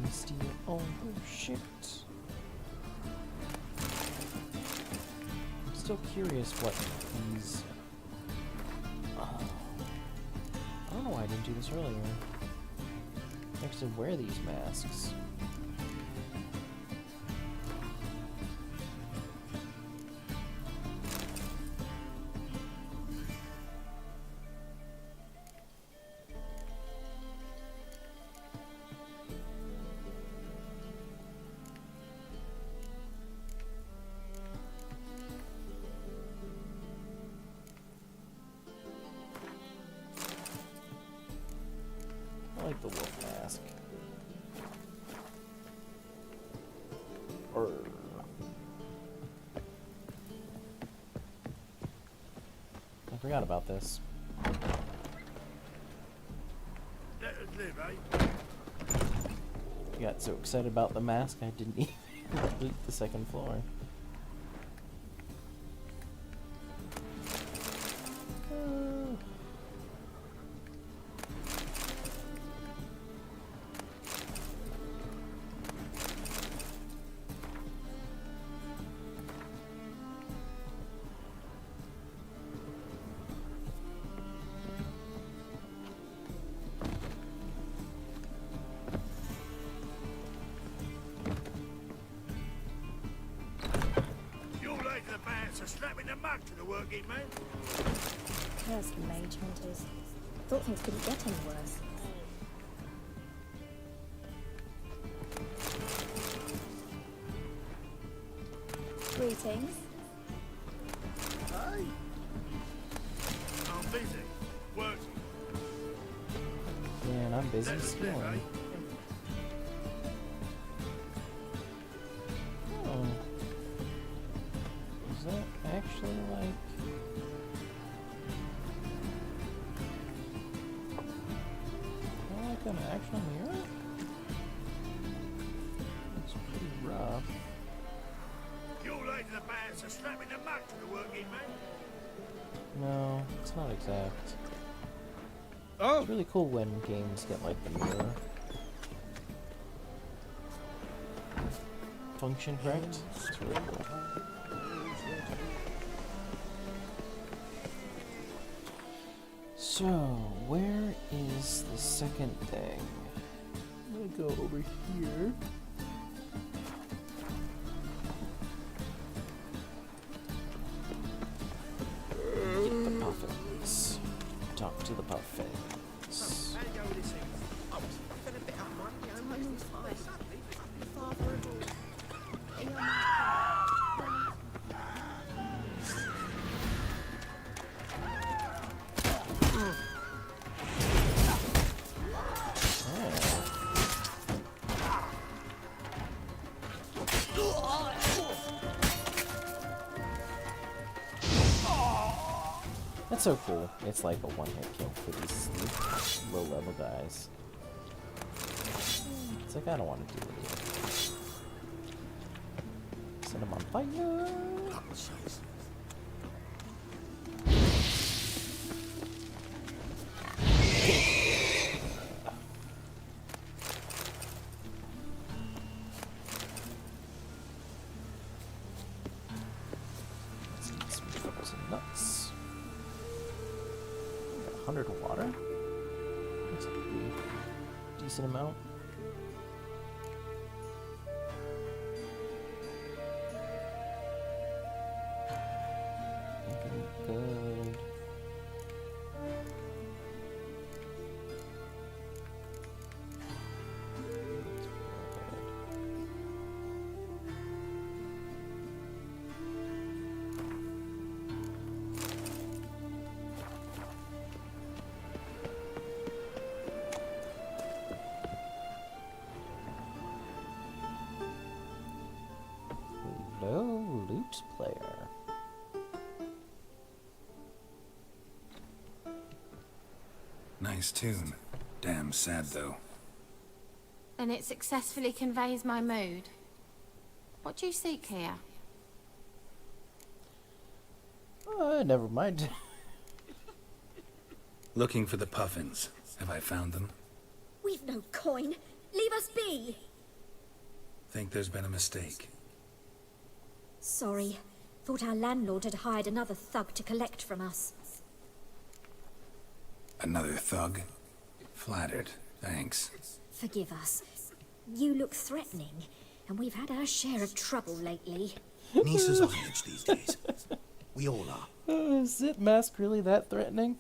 We steal all your shit. I'm still curious what these... Oh. I don't know why I didn't do this earlier. I actually wear these masks. I like the wolf mask. Or I forgot about this. Let us live, eh? I got so excited about the mask I didn't even loot the second floor. You're late to the band, so slap in the mug to the working man. Cursed mage hunters. Thought things couldn't get any worse. Greetings. Hey. I'm busy. Working. Yeah, and I'm busy Let us live, stealing. eh? Oh. Is that actually like... kind of actual mirror? It's pretty rough. You're late to the bands are slapping the muck to the working man. No, it's not exact. Oh! It's really cool when games get like the mirror function correct. It's really cool. So, where is the second thing? I'm gonna go over here. Get the puffins. Talk to the puffins. That's so cool. It's like a one-hit kill for these low-level guys. It's like, I don't want to deal with you. Set them on fire! Let's get some troubles and nuts. 100 water? That's a pretty decent amount. Looking good. Hello, loot player. Nice tune. Damn sad, though. And it successfully conveys my mood. What do you seek here? Never mind. Looking for the puffins. Have I found them? We've no coin. Leave us be. Think there's been a mistake. Sorry. Thought our landlord had hired another thug to collect from us. Another thug? Flattered. Thanks. Forgive us. You look threatening, and we've had our share of trouble lately. Nisa's on edge these days. We all are. Is it mask really that threatening?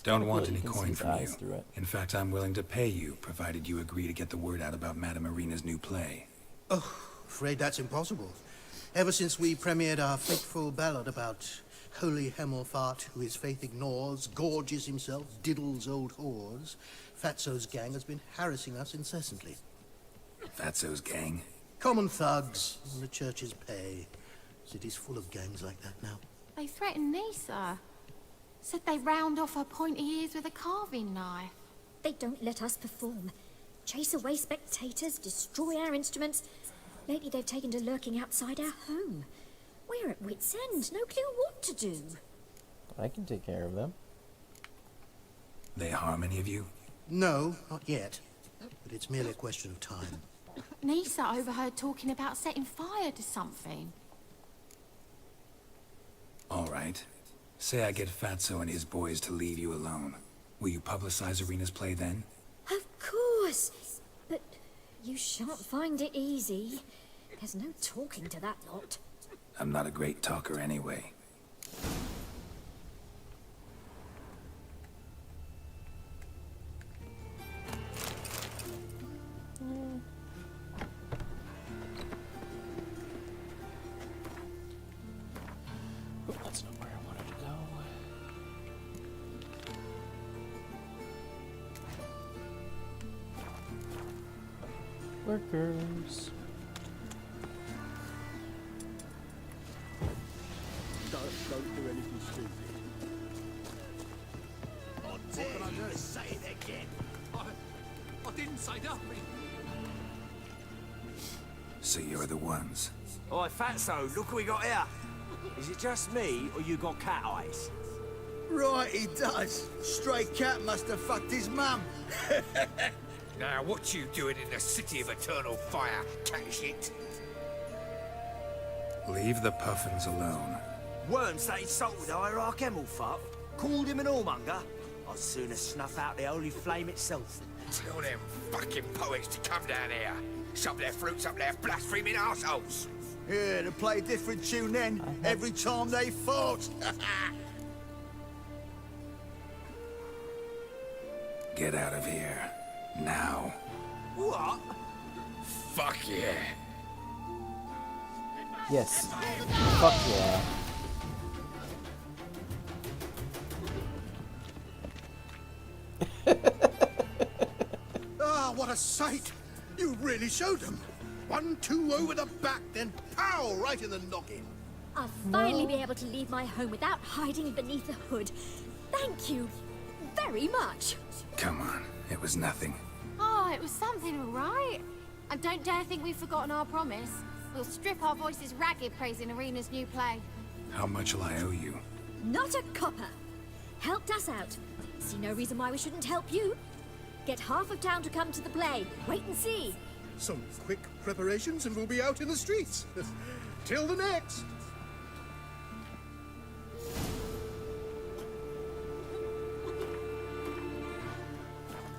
Don't want Really, any you can see coin his from eyes you. through it. In fact, I'm willing to pay you, provided you agree to get the word out about Madame Irina's new play. Oh, afraid that's impossible. Ever since we premiered our fateful ballad about holy Hemelfart, who his faith ignores, gorges himself, diddles old whores, Fatso's gang has been harassing us incessantly. Fatso's gang? Common thugs in the church's pay. City's full of gangs like that now. They threatened Nisa. Said they round off her pointy ears with a carving knife. They don't let us perform. Chase away spectators, destroy our instruments. Lately they've taken to lurking outside our home. We're at wit's end, no clue what to do. I can take care of them. They harm any of you? No, not yet. But it's merely a question of time. Nisa overheard talking about setting fire to something. All right. Say I get Fatso and his boys to leave you alone. Will you publicize Irina's play then? Of course. But you shan't find it easy. There's no talking to that lot. I'm not a great talker anyway. Oh, that's not where I wanted to go. Workers. Don't do anything stupid. What can I do? Say it again. I didn't say nothing. So you're the ones. Oi, Fatso, look what we got here. Is it just me, or you got cat eyes? Right, he does. Stray cat must have fucked his mum. Now, what you doing in the city of eternal fire, cat shit? Leave the puffins alone. Worms that insulted Hierarch Emelfart, called him an whoremonger. I'd sooner snuff out the holy flame itself. Tell them fucking poets to come down here. Shove their fruits up their blaspheming arseholes. Yeah, to play a different tune then, every time they fought. Get out of here. Now. What? Fuck yeah. Yes. Fuck yeah. Ah, what a sight! You really showed them. 1-2 over the back, then pow, right in the noggin. I'll finally be able to leave my home without hiding beneath a hood. Thank you very much. Come on, it was nothing. Oh, it was something, all right. And don't dare think we've forgotten our promise. We'll strip our voices ragged praising Arena's new play. How much will I owe you? Not a copper. Helped us out. See no reason why we shouldn't help you. Get half of town to come to the play. Wait and see. Some quick preparations and we'll be out in the streets. Till the next.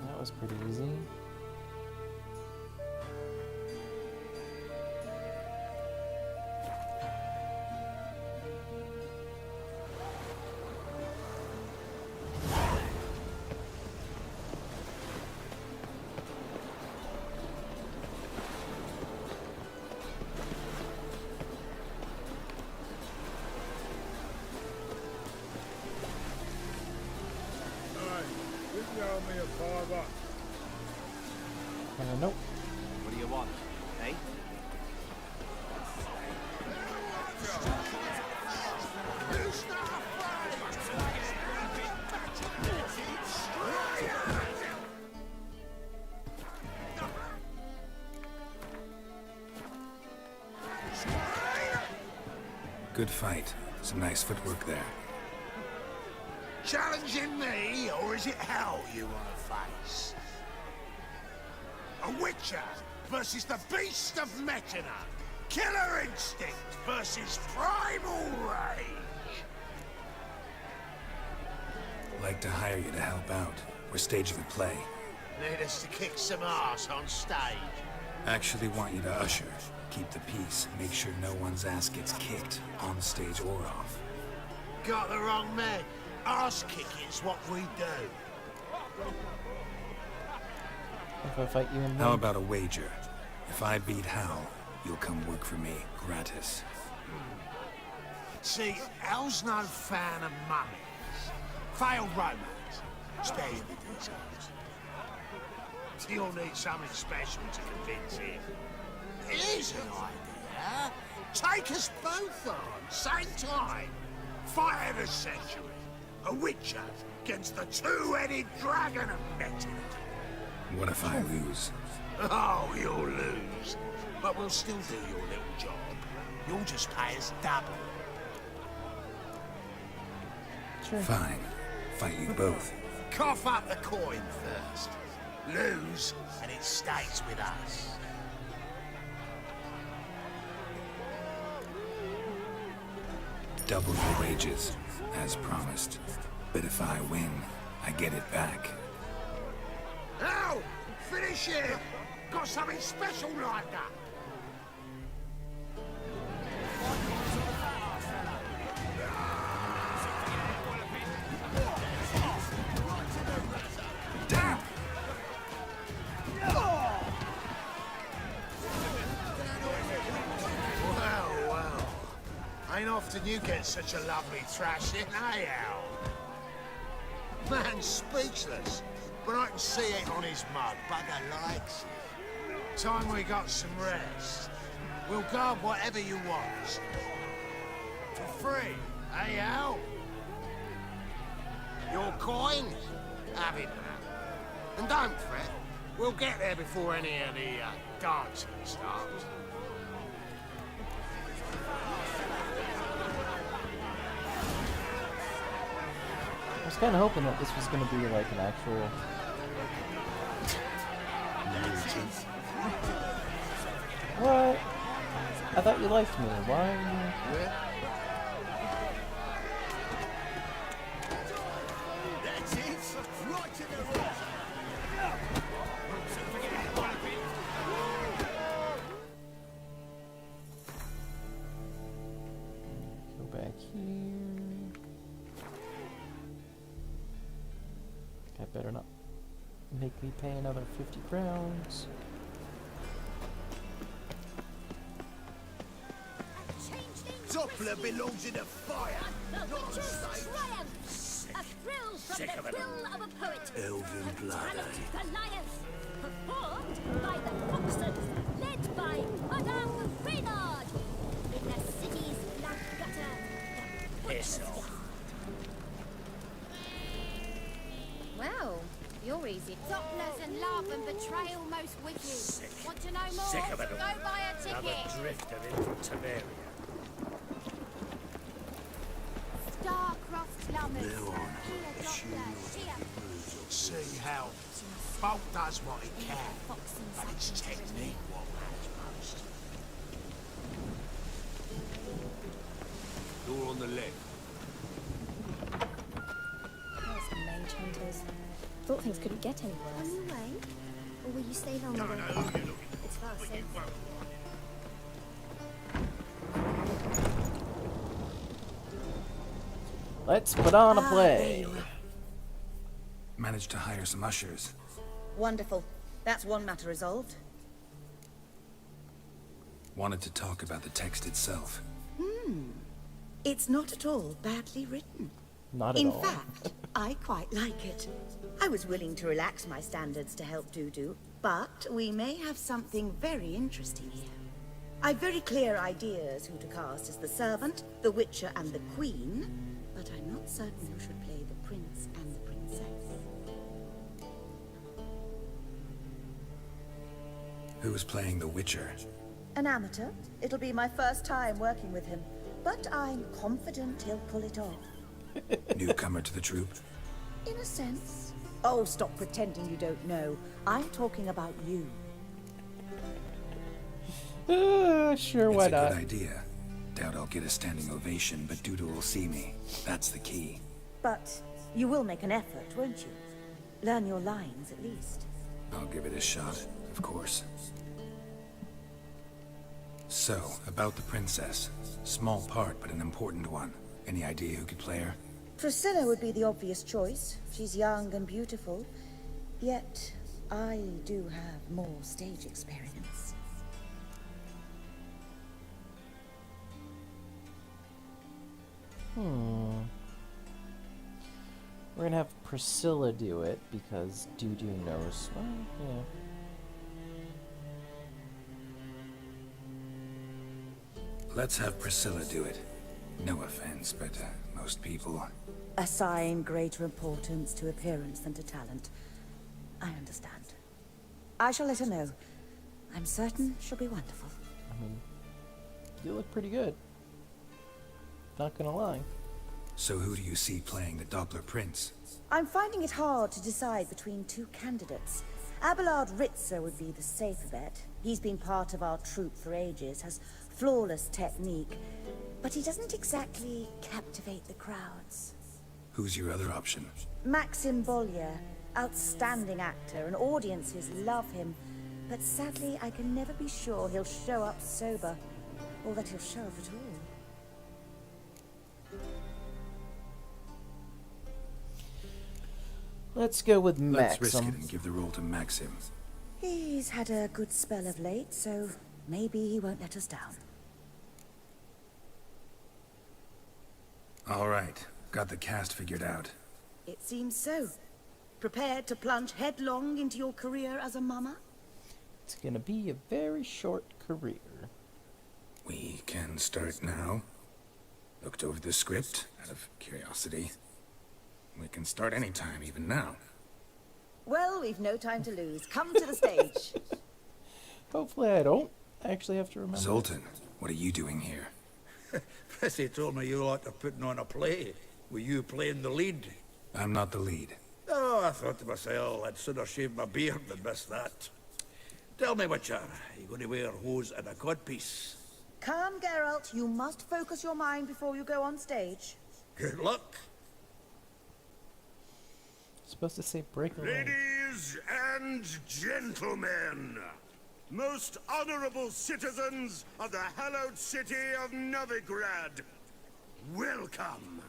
That was pretty easy. Nope. What do you want, eh? Good fight. Some nice footwork there. Challenging me, or is it hell you want to face? A Witcher versus the Beast of Metina. Killer instinct versus primal rage. Like to hire you to help out. We're staging a play. Need us to kick some ass on stage. Actually want you to usher. Keep the peace. Make sure no one's ass gets kicked, on stage or off. Got the wrong man. Ass kicking's what we do. If I fight you in How about a wager? If I beat Hal, you'll come work for me, gratis. See, Hal's no fan of mummies. Failed romance. Spare you the details. You'll need something special to convince him. Here's an idea. Take us both on, same time. Fight of the century. A Witcher against the two-headed dragon of Metina. What if I lose? Oh, you'll lose. But we'll still do your little job. You'll just pay us double. Sure. Fine. Fight you both. Cough up the coin first. Lose, and it stays with us. Double your wages, as promised. But if I win, I get it back. Now, finish it! Got something special like that. Damn. Well. Ain't often you get such a lovely thrashing, eh, Al? Man's speechless, but I can see it on his mug. Bugger likes it. Time we got some rest. We'll guard whatever you want. For free, eh, Al? Your coin? Have it now. And don't fret. We'll get there before any of the dancing starts. I was kind of hoping that this was going to be like an actual... What? I thought you liked me. Why? That's it. Right to the rock. Go back here. I better not make me pay another 50 crowns. Doppler belongs in a fire, not on stage. A thrill from the quill of a poet. Elven blood, eh? Goliath, performed by the Foxes, led by Madame Reynard. In the city's black gutter, the Piss off. Well, you're easy. Dopplers and love and betrayal most wicked. Want to know more? Sick of it Go all. buy a ticket. Another drifter in from Tavaria. Star-crossed lovers. Now on, She a doctor, she a See how Bolt does what he can, but it's technique what matters most. Door on the left. There's some mage hunters. Thought things couldn't get any On worse. your way? Or will you stay longer? No, look, you're looking. It's far But you safer. won't. Let's put on a There play. you are. Managed to hire some ushers. Wonderful. That's one matter resolved. Wanted to talk about the text itself. It's not at all badly written. Not at In all. fact, I quite like it. I was willing to relax my standards to help Dudu, but we may have something very interesting here. I've very clear ideas who to cast as the servant, the witcher, and the queen, but I'm not certain who should play the prince and the princess. Who's playing the Witcher? An amateur. It'll be my first time working with him, but I'm confident he'll pull it off. Newcomer to the troupe? In a sense. Oh, stop pretending you don't know. I'm talking about you. Sure, It's why a not? good idea. Doubt I'll get a standing ovation, but Dudu will see me. That's the key. But you will make an effort, won't you? Learn your lines, at least. I'll give it a shot, of course. So, about the princess. Small part, but an important one. Any idea who could play her? Priscilla would be the obvious choice. She's young and beautiful. Yet, I do have more stage experience. We're gonna have Priscilla do it because Dudu knows. Well, yeah. Let's have Priscilla do it. No offense, but most people... Assign greater importance to appearance than to talent. I understand. I shall let her know. I'm certain she'll be wonderful. I mean, you look pretty good. Not gonna lie. So who do you see playing the Doppler Prince? I'm finding it hard to decide between two candidates. Abelard Ritzer would be the safer bet. He's been part of our troupe for ages, has flawless technique, but he doesn't exactly captivate the crowds. Who's your other option? Maxim Bollier, outstanding actor, and audiences love him, but sadly I can never be sure he'll show up sober, or that he'll show up at all. Let's go with Let's risk it Maxim. and give the role to Maxim. He's had a good spell of late, so maybe he won't let us down. All right, got the cast figured out. It seems so. Prepared to plunge headlong into your career as a mama? It's gonna be a very short career. We can start now. Looked over the script, out of curiosity. We can start anytime, even now. Well, we've no time to lose. Come to the stage. Hopefully I don't actually have to remember. Zoltan, what are you doing here? Prissy told me you like to putting on a play. Were you playing the lead? I'm not the lead. Oh, I thought to myself, I'd sooner shave my beard than miss that. Tell me, Witcher, are you going to wear hose and a codpiece? Calm, Geralt. You must focus your mind before you go on stage. Good luck. Supposed to say break a leg. Ladies and gentlemen, most honorable citizens of the hallowed city of Novigrad, welcome.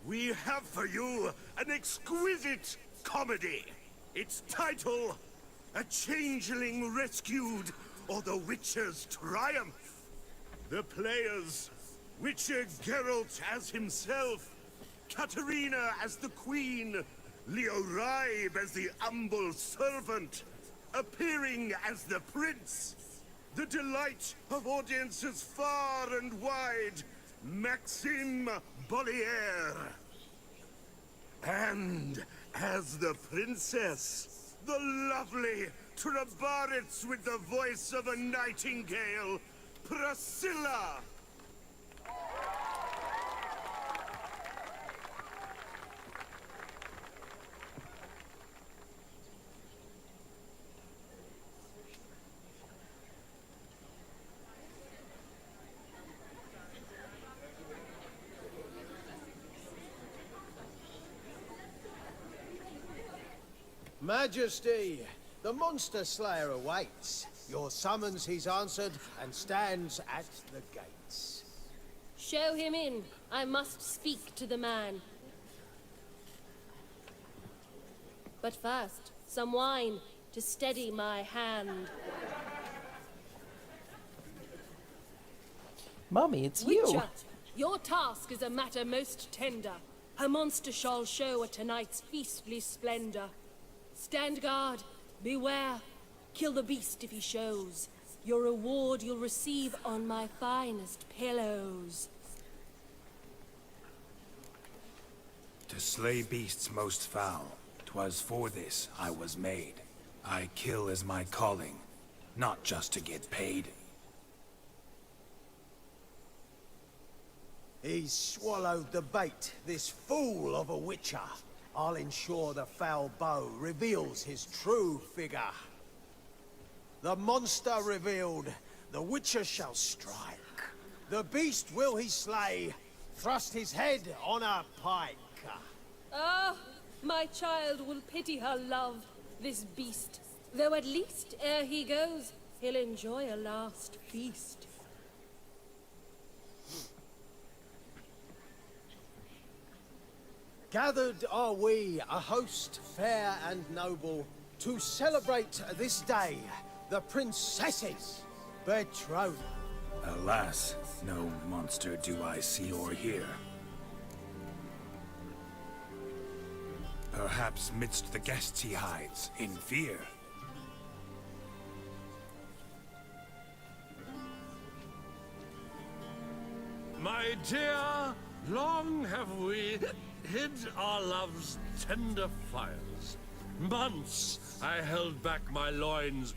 We have for you an exquisite comedy. Its title, A Changeling Rescued, or The Witcher's Triumph. The players, Witcher Geralt as himself, Katerina as the queen, Leo Ribe as the humble servant, appearing as the prince, the delight of audiences far and wide, Maxime Bollier. And as the princess, the lovely Trebaritz with the voice of a nightingale, Priscilla. Majesty, the monster slayer awaits. Your summons he's answered and stands at the gates. Show him in. I must speak to the man. But first, some wine to steady my hand. Mummy, it's Witcher, you. your task is a matter most tender. A monster shall show at tonight's feastly splendor. Stand guard, beware, kill the beast if he shows. Your reward you'll receive on my finest pillows. To slay beasts most foul, 'twas for this I was made. I kill as my calling, not just to get paid. He's swallowed the bait, this fool of a witcher. I'll ensure the foul bow reveals his true figure. The monster revealed, the witcher shall strike. The beast will he slay, thrust his head on a pike. Ah, my child will pity her love, this beast. Though at least, ere he goes, he'll enjoy a last feast. Gathered are we, a host fair and noble, to celebrate this day, the princess's betrothal. Alas, no monster do I see or hear. Perhaps midst the guests he hides, in fear. My dear, long have we hid our love's tender fires. Months I held back my loins'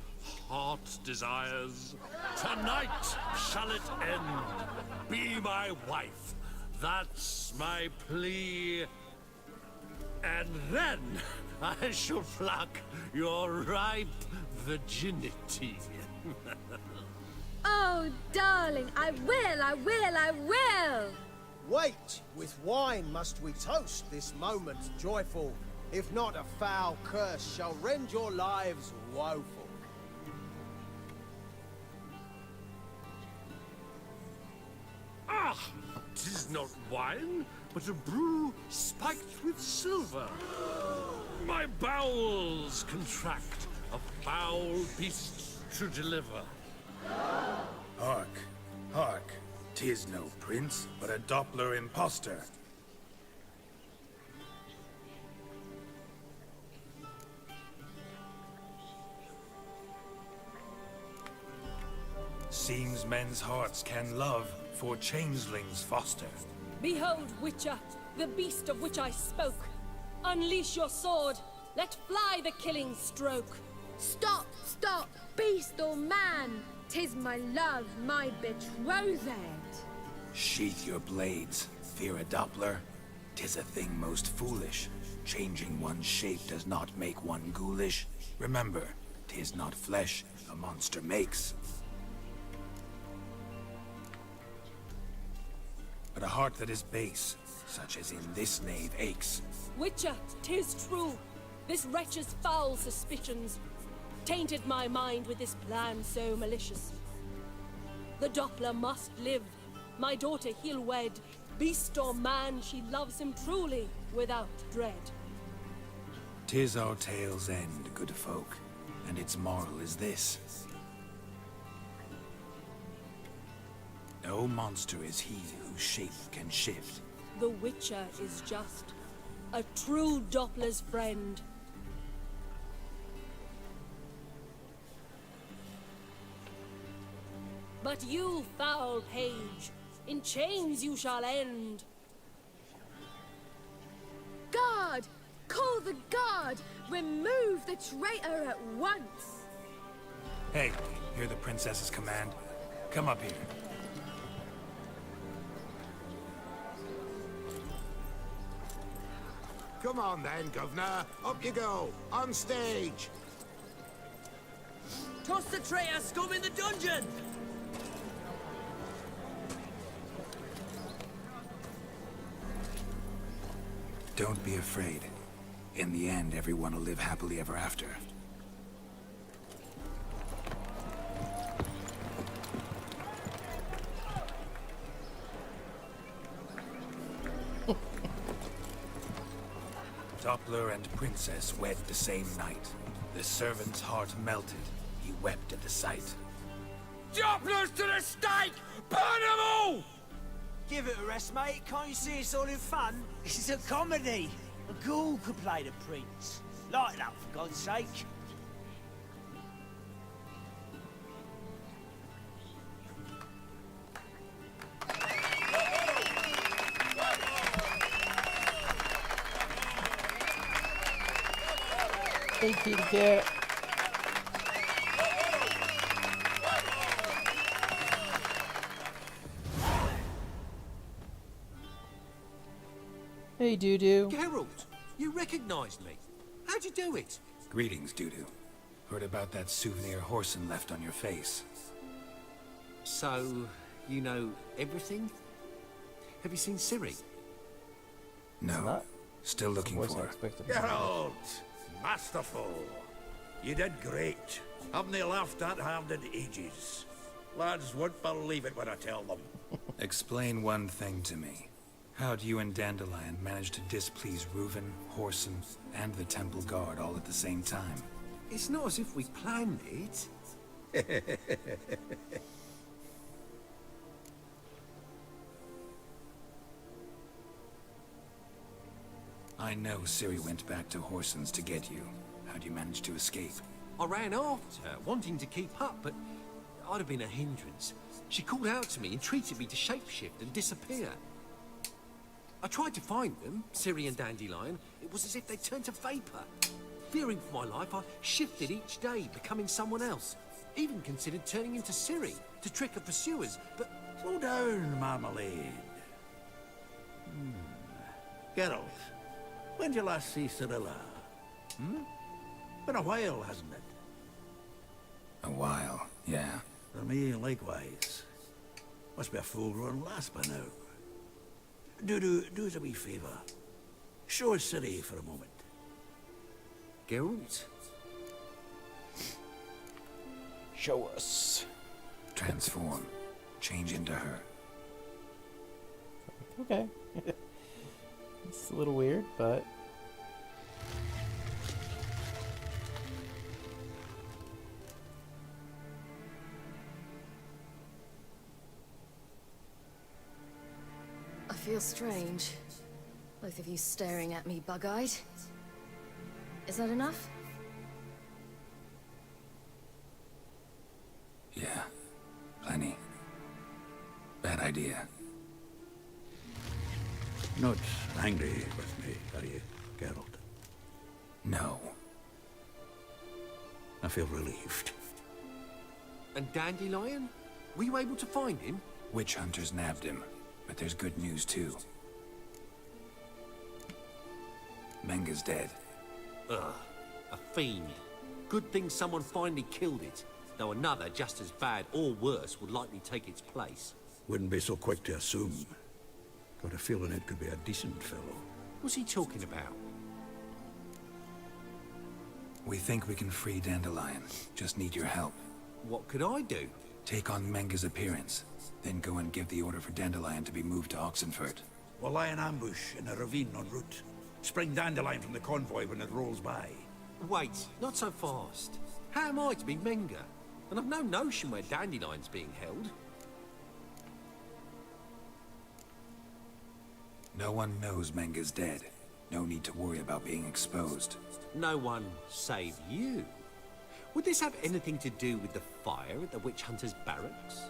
heart desires. Tonight shall it end. Be my wife. That's my plea. And then I shall pluck your ripe virginity. Oh, darling, I will, I will, I will! Wait, with wine must we toast this moment joyful. If not, a foul curse shall rend your lives woeful. Ah! 'Tis not wine, but a brew spiked with silver. My bowels contract, a foul beast to deliver. Hark, hark. 'Tis no prince, but a Doppler impostor. Seems men's hearts can love, for changelings foster. Behold, Witcher, the beast of which I spoke. Unleash your sword, Let fly the killing stroke. Stop, stop, beast or man! 'Tis my love, my betrothed. Sheath your blades. Fear a Doppler? 'Tis a thing most foolish. Changing one's shape does not make one ghoulish. Remember, 'tis not flesh a monster makes, but a heart that is base, such as in this knave aches. Witcher, 'tis true. This wretch's foul suspicions tainted my mind with this plan so malicious. The Doppler must live. My daughter he'll wed. Beast or man, she loves him truly, without dread. 'Tis our tale's end, good folk, and its moral is this. No monster is he whose shape can shift. The Witcher is just a true Doppler's friend. But you, foul page, in chains you shall end. Guard! Call the guard! Remove the traitor at once! Hey, hear the princess's command? Come up here. Come on then, Governor. Up you go. On stage. Toss the traitor scum in the dungeon! Don't be afraid. In the end, everyone will live happily ever after. Doppler and princess wed the same night. The servant's heart melted. He wept at the sight. Dopplers to the stake! Burn them all! Give it a rest, mate. Can't you see it's all in fun? This is a comedy. A ghoul could play the prince. Lighten up, for God's sake. Thank you, Garrett. Hey, Doo-Doo. Geralt, you recognized me. How'd you do it? Greetings, Doo-Doo. Heard about that souvenir Whoreson left on your face. So, you know everything? Have you seen Ciri? No. Still looking for her. Geralt! Masterful! You did great. Haven't they laughed that hard in ages? Lads won't believe it when I tell them. Explain one thing to me. How'd you and Dandelion manage to displease Reuven, Whoreson, and the Temple Guard all at the same time? It's not as if we planned it. I know Ciri went back to Whoreson's to get you. How'd you manage to escape? I ran after her, wanting to keep up, but I'd have been a hindrance. She called out to me, entreated me to shapeshift and disappear. I tried to find them, Ciri and Dandelion. It was as if they turned to vapor. Fearing for my life, I shifted each day, becoming someone else. Even considered turning into Ciri to trick her pursuers, but... Slow down, Marmalade. Geralt, when did you last see Cirilla? Been a while, hasn't it? A while, yeah. For me, likewise. Must be a full-grown lass by now. Do us a wee favour. Show us Ciri for a moment. Geralt? Show us. Transform. Change into her. Okay. It's a little weird, but... I feel strange. Both of you staring at me bug-eyed. Is that enough? Yeah. Plenty. Bad idea. Not angry with me, are you, Geralt? No. I feel relieved. And Dandelion? Were you able to find him? Witch hunters nabbed him, but there's good news too. Menga's dead. Ugh, a fiend. Good thing someone finally killed it, though another just as bad or worse would likely take its place. Wouldn't be so quick to assume. Got a feeling it could be a decent fellow. What's he talking about? We think we can free Dandelion. Just need your help. What could I do? Take on Menga's appearance, then go and give the order for Dandelion to be moved to Oxenford. We'll lie in ambush in a ravine en route. Spring Dandelion from the convoy when it rolls by. Wait, not so fast. How am I to be Menga? And I've no notion where Dandelion's being held. No one knows Menga's dead. No need to worry about being exposed. No one save you. Would this have anything to do with the fire at the witch hunters' barracks?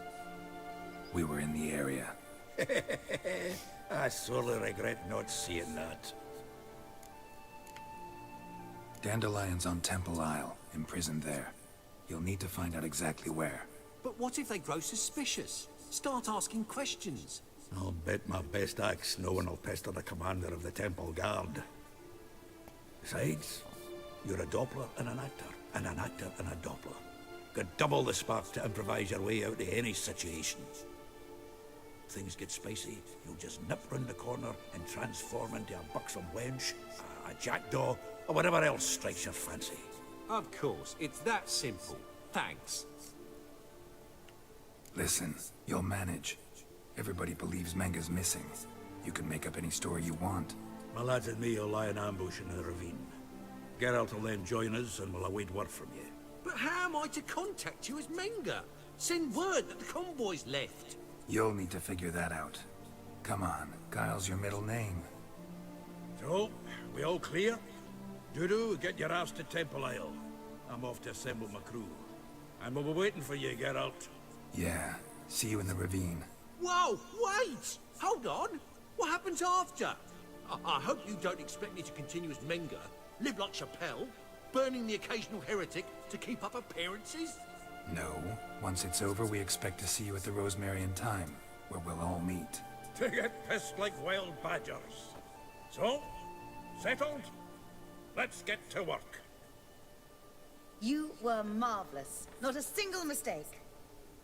We were in the area. I sorely regret not seeing that. Dandelion's on Temple Isle, imprisoned there. You'll need to find out exactly where. But what if they grow suspicious? Start asking questions? I'll bet my best axe no one will pester the commander of the Temple Guard. Besides, you're a Doppler and an actor and a Doppler. Got double the spark to improvise your way out of any situation. If things get spicy, you'll just nip round the corner and transform into a buxom wench, a jackdaw, or whatever else strikes your fancy. Of course, it's that simple. Thanks. Listen, you'll manage. Everybody believes Menga's missing. You can make up any story you want. My lads and me will lie in ambush in the ravine. Geralt will then join us and we'll await word from you. But how am I to contact you as Menga? Send word that the convoy's left. You'll need to figure that out. Come on, Guile's your middle name. So, we all clear? Dudu, get your ass to Temple Isle. I'm off to assemble my crew. And we'll be waiting for you, Geralt. Yeah, see you in the ravine. Whoa, wait! Hold on! What happens after? I hope you don't expect me to continue as Menga, live like Chappelle, burning the occasional heretic to keep up appearances? No. Once it's over, we expect to see you at the Rosemary in Time, where we'll all meet. To get pissed like wild badgers. So, settled? Let's get to work. You were marvelous. Not a single mistake.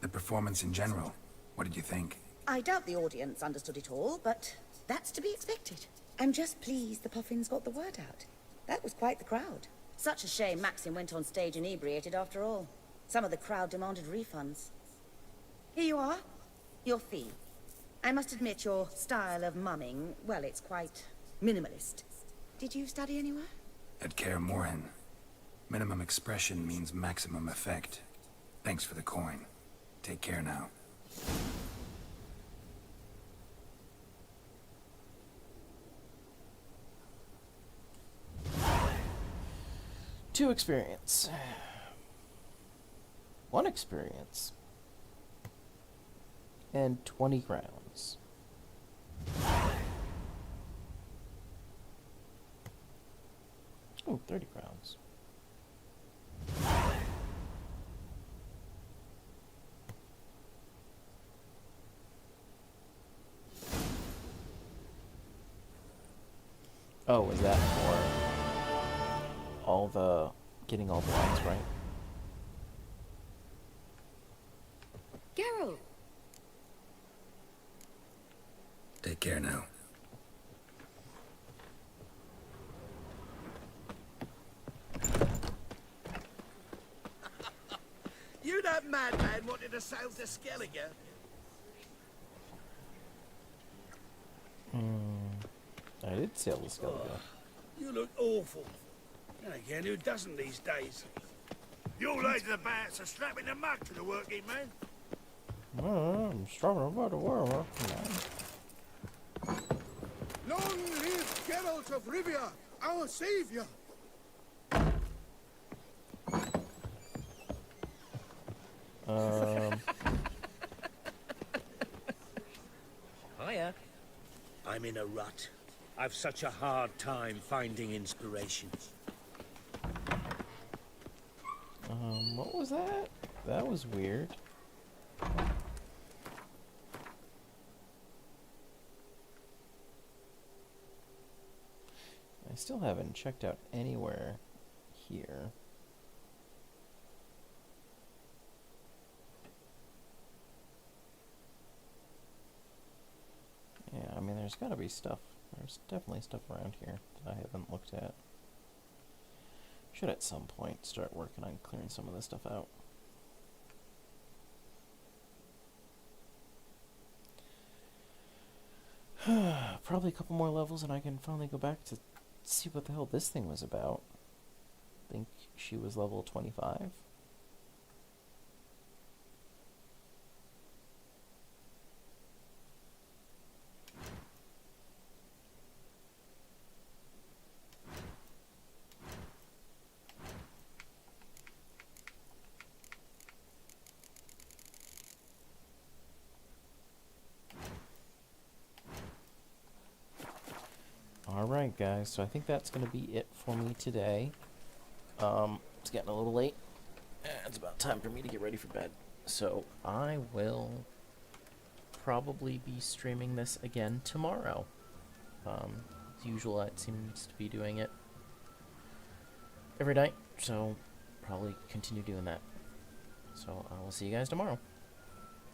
The performance in general, what did you think? I doubt the audience understood it all, but that's to be expected. I'm just pleased the Puffins got the word out. That was quite the crowd. Such a shame Maxim went on stage inebriated after all. Some of the crowd demanded refunds. Here you are. Your fee. I must admit your style of mumming, well, it's quite minimalist. Did you study anywhere? At Kaer Morhen. Minimum expression means maximum effect. Thanks for the coin. Take care now. Two experience. One experience. And 20 crowns. Oh, 30 crowns. Oh, is that for all the getting all the lines right? Geralt! Take care now. You that madman wanted to sail to Skellige? I did sail to Skellige. You look awful. And again, who doesn't these days? Your ladies about so strapping the mug to the working man. I'm struggling about the world. Long live Geralt of Rivia, our savior! Hiya. I'm in a rut. I've such a hard time finding inspiration. What was that? That was weird. I still haven't checked out anywhere here. Yeah, I mean, there's gotta be stuff. There's definitely stuff around here that I haven't looked at. Should at some point start working on clearing some of this stuff out. Probably a couple more levels and I can finally go back to see what the hell this thing was about. I think she was level 25. Alright guys, so I think that's going to be it for me today. It's getting a little late. It's about time for me to get ready for bed. So I will probably be streaming this again tomorrow. As usual, it seems to be doing it every night, so probably continue doing that. So I will see you guys tomorrow.